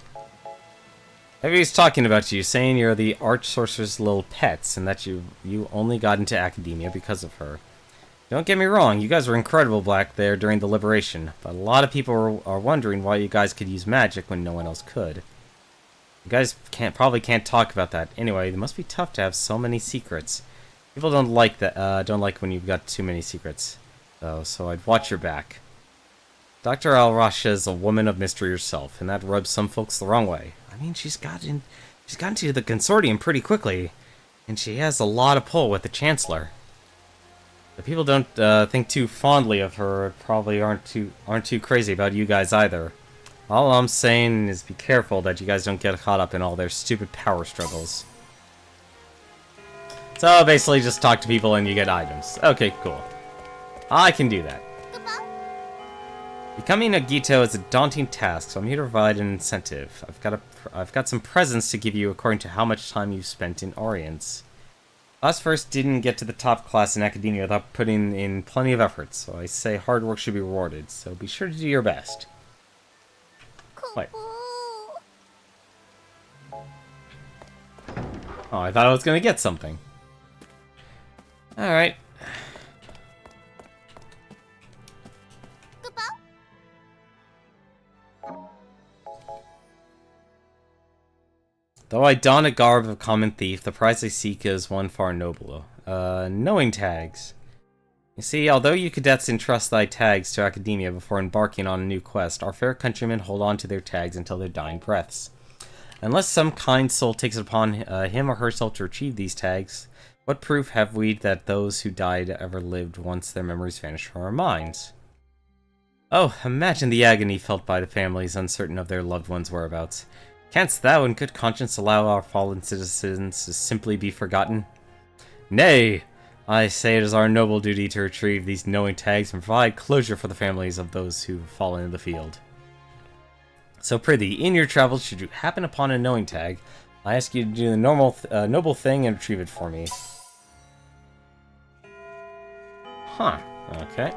Everybody's talking about you, saying you're the Arch Sorcerer's little pets, and that you only got into academia because of her. Don't get me wrong, you guys were incredible back there during the Liberation, but a lot of people are wondering why you guys could use magic when no one else could. You guys probably can't talk about that. Anyway, it must be tough to have so many secrets. People don't like that. Don't like when you've got too many secrets, though. So I'd watch your back. Dr. Al-Rasha is a woman of mystery herself, and that rubs some folks the wrong way. I mean, she's gotten to the consortium pretty quickly, and she has a lot of pull with the Chancellor. The people don't think too fondly of her. Probably aren't too crazy about you guys either. All I'm saying is be careful that you guys don't get caught up in all their stupid power struggles. So basically, just talk to people and you get items. Okay, cool. I can do that. Becoming a Gito is a daunting task, so I'm here to provide an incentive. I've got some presents to give you according to how much time you've spent in Orients. Us first didn't get to the top class in academia without putting in plenty of effort, so I say hard work should be rewarded, so be sure to do your best. Wait. Oh, I thought I was gonna get something. Alright. Though I don a garb of common thief, the prize I seek is one far nobler. Knowing tags. You see, although you cadets entrust thy tags to academia before embarking on a new quest, our fair countrymen hold on to their tags until their dying breaths. Unless some kind soul takes it upon him or herself to retrieve these tags, what proof have we that those who died ever lived once their memories vanished from our minds? Oh, imagine the agony felt by the families uncertain of their loved ones' whereabouts. Canst thou in good conscience allow our fallen citizens to simply be forgotten? Nay! I say it is our noble duty to retrieve these knowing tags and provide closure for the families of those who have fallen in the field. So prithee, in your travels, should you happen upon a knowing tag, I ask you to do the noble thing and retrieve it for me. Huh. Okay.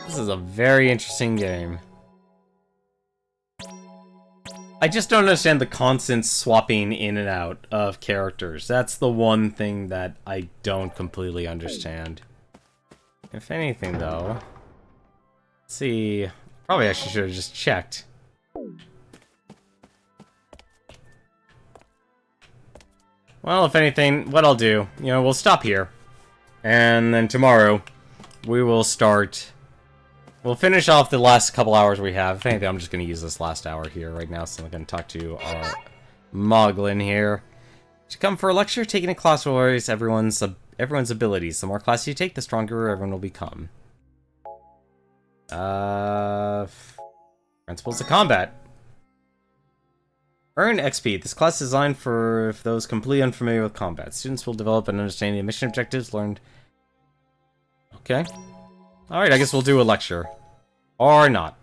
This is a very interesting game. I just don't understand the constant swapping in and out of characters. That's the one thing that I don't completely understand. If anything, though... Let's see... Probably I should have just checked. Well, if anything, what I'll do, we'll stop here. And then tomorrow, we will start... We'll finish off the last couple hours we have. If anything, I'm just going to use this last hour here right now, so I'm going to talk to our Moglin here. To come for a lecture, taking a class will raise everyone's abilities. The more classes you take, the stronger everyone will become. Principles of combat. Earn XP. This class is designed for those completely unfamiliar with combat. Students will develop an understanding of mission objectives learned. Okay. Alright, I guess we'll do a lecture. Or not.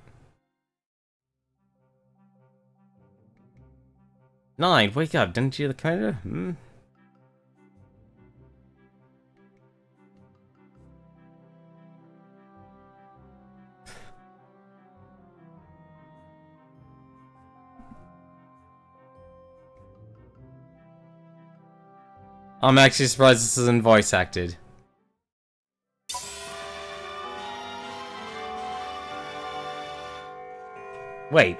9, wake up. Didn't you the commander? I'm actually surprised this isn't voice acted. Wait.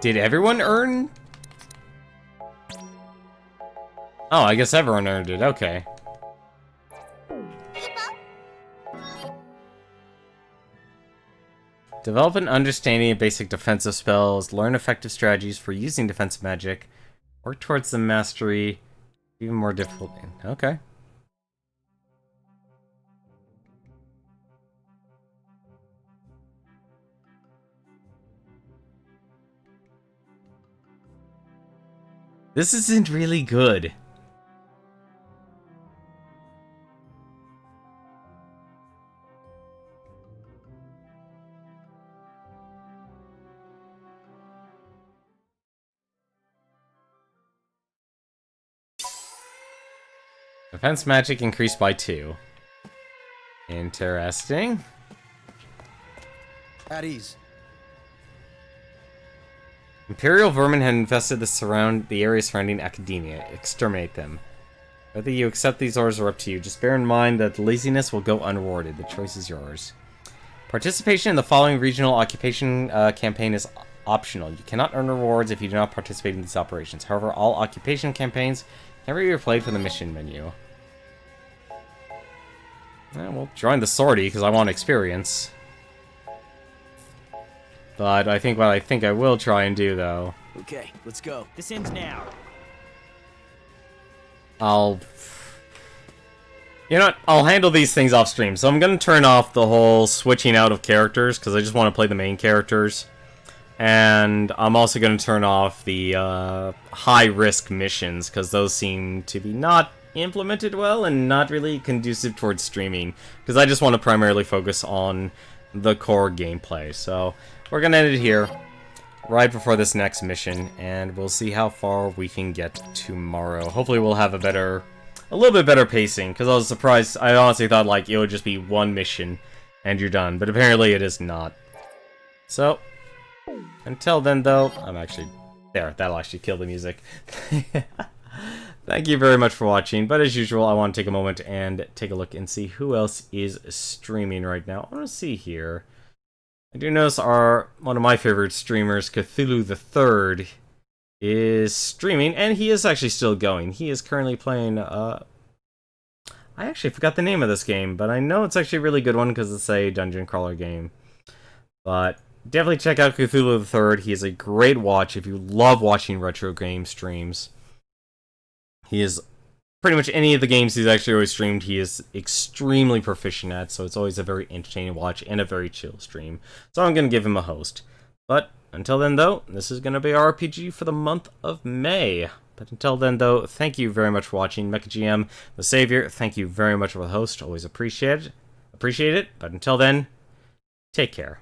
Did everyone earn? Oh, I guess everyone earned it. Okay. Develop an understanding of basic defensive spells, learn effective strategies for using defensive magic, work towards the mastery, even more difficult. Okay. This isn't really good. Defense magic increased by 2. Interesting. At ease. Imperial vermin had infested the area surrounding Academia. Exterminate them. Whether you accept these orders are up to you. Just bear in mind that laziness will go unrewarded. The choice is yours. Participation in the following regional occupation campaign is optional. You cannot earn rewards if you do not participate in these operations. However, all occupation campaigns can be replayed from the mission menu. We'll join the sortie because I want experience. But I think what I will try and do, though... Okay, let's go. This ends now. You know what? I'll handle these things off stream. So I'm going to turn off the whole switching out of characters because I just want to play the main characters. And I'm also going to turn off the high-risk missions because those seem to be not implemented well and not really conducive towards streaming. Because I just want to primarily focus on the core gameplay. So we're going to end it here, right before this next mission, and we'll see how far we can get tomorrow. Hopefully we'll have a little bit better pacing, because I was surprised. I honestly thought, like, it would just be one mission, and you're done, but apparently it is not. So, until then, though, that'll actually kill the music. Thank you very much for watching, but as usual, I want to take a moment and take a look and see who else is streaming right now. I want to see here. I do notice one of my favorite streamers, Cthulhu the Third, is streaming, and he is actually still going. He is currently playing, I actually forgot the name of this game, but I know it's actually a really good one because it's a dungeon crawler game. But definitely check out Cthulhu the Third. He is a great watch if you love watching retro game streams. He is pretty much any of the games he's actually always streamed, he is extremely proficient at, so it's always a very entertaining watch and a very chill stream. So I'm going to give him a host. But until then, though, this is going to be our RPG for the month of May. But until then, though, thank you very much for watching. MechaGM, the Savior, thank you very much for the host. Always appreciate it. But until then, take care.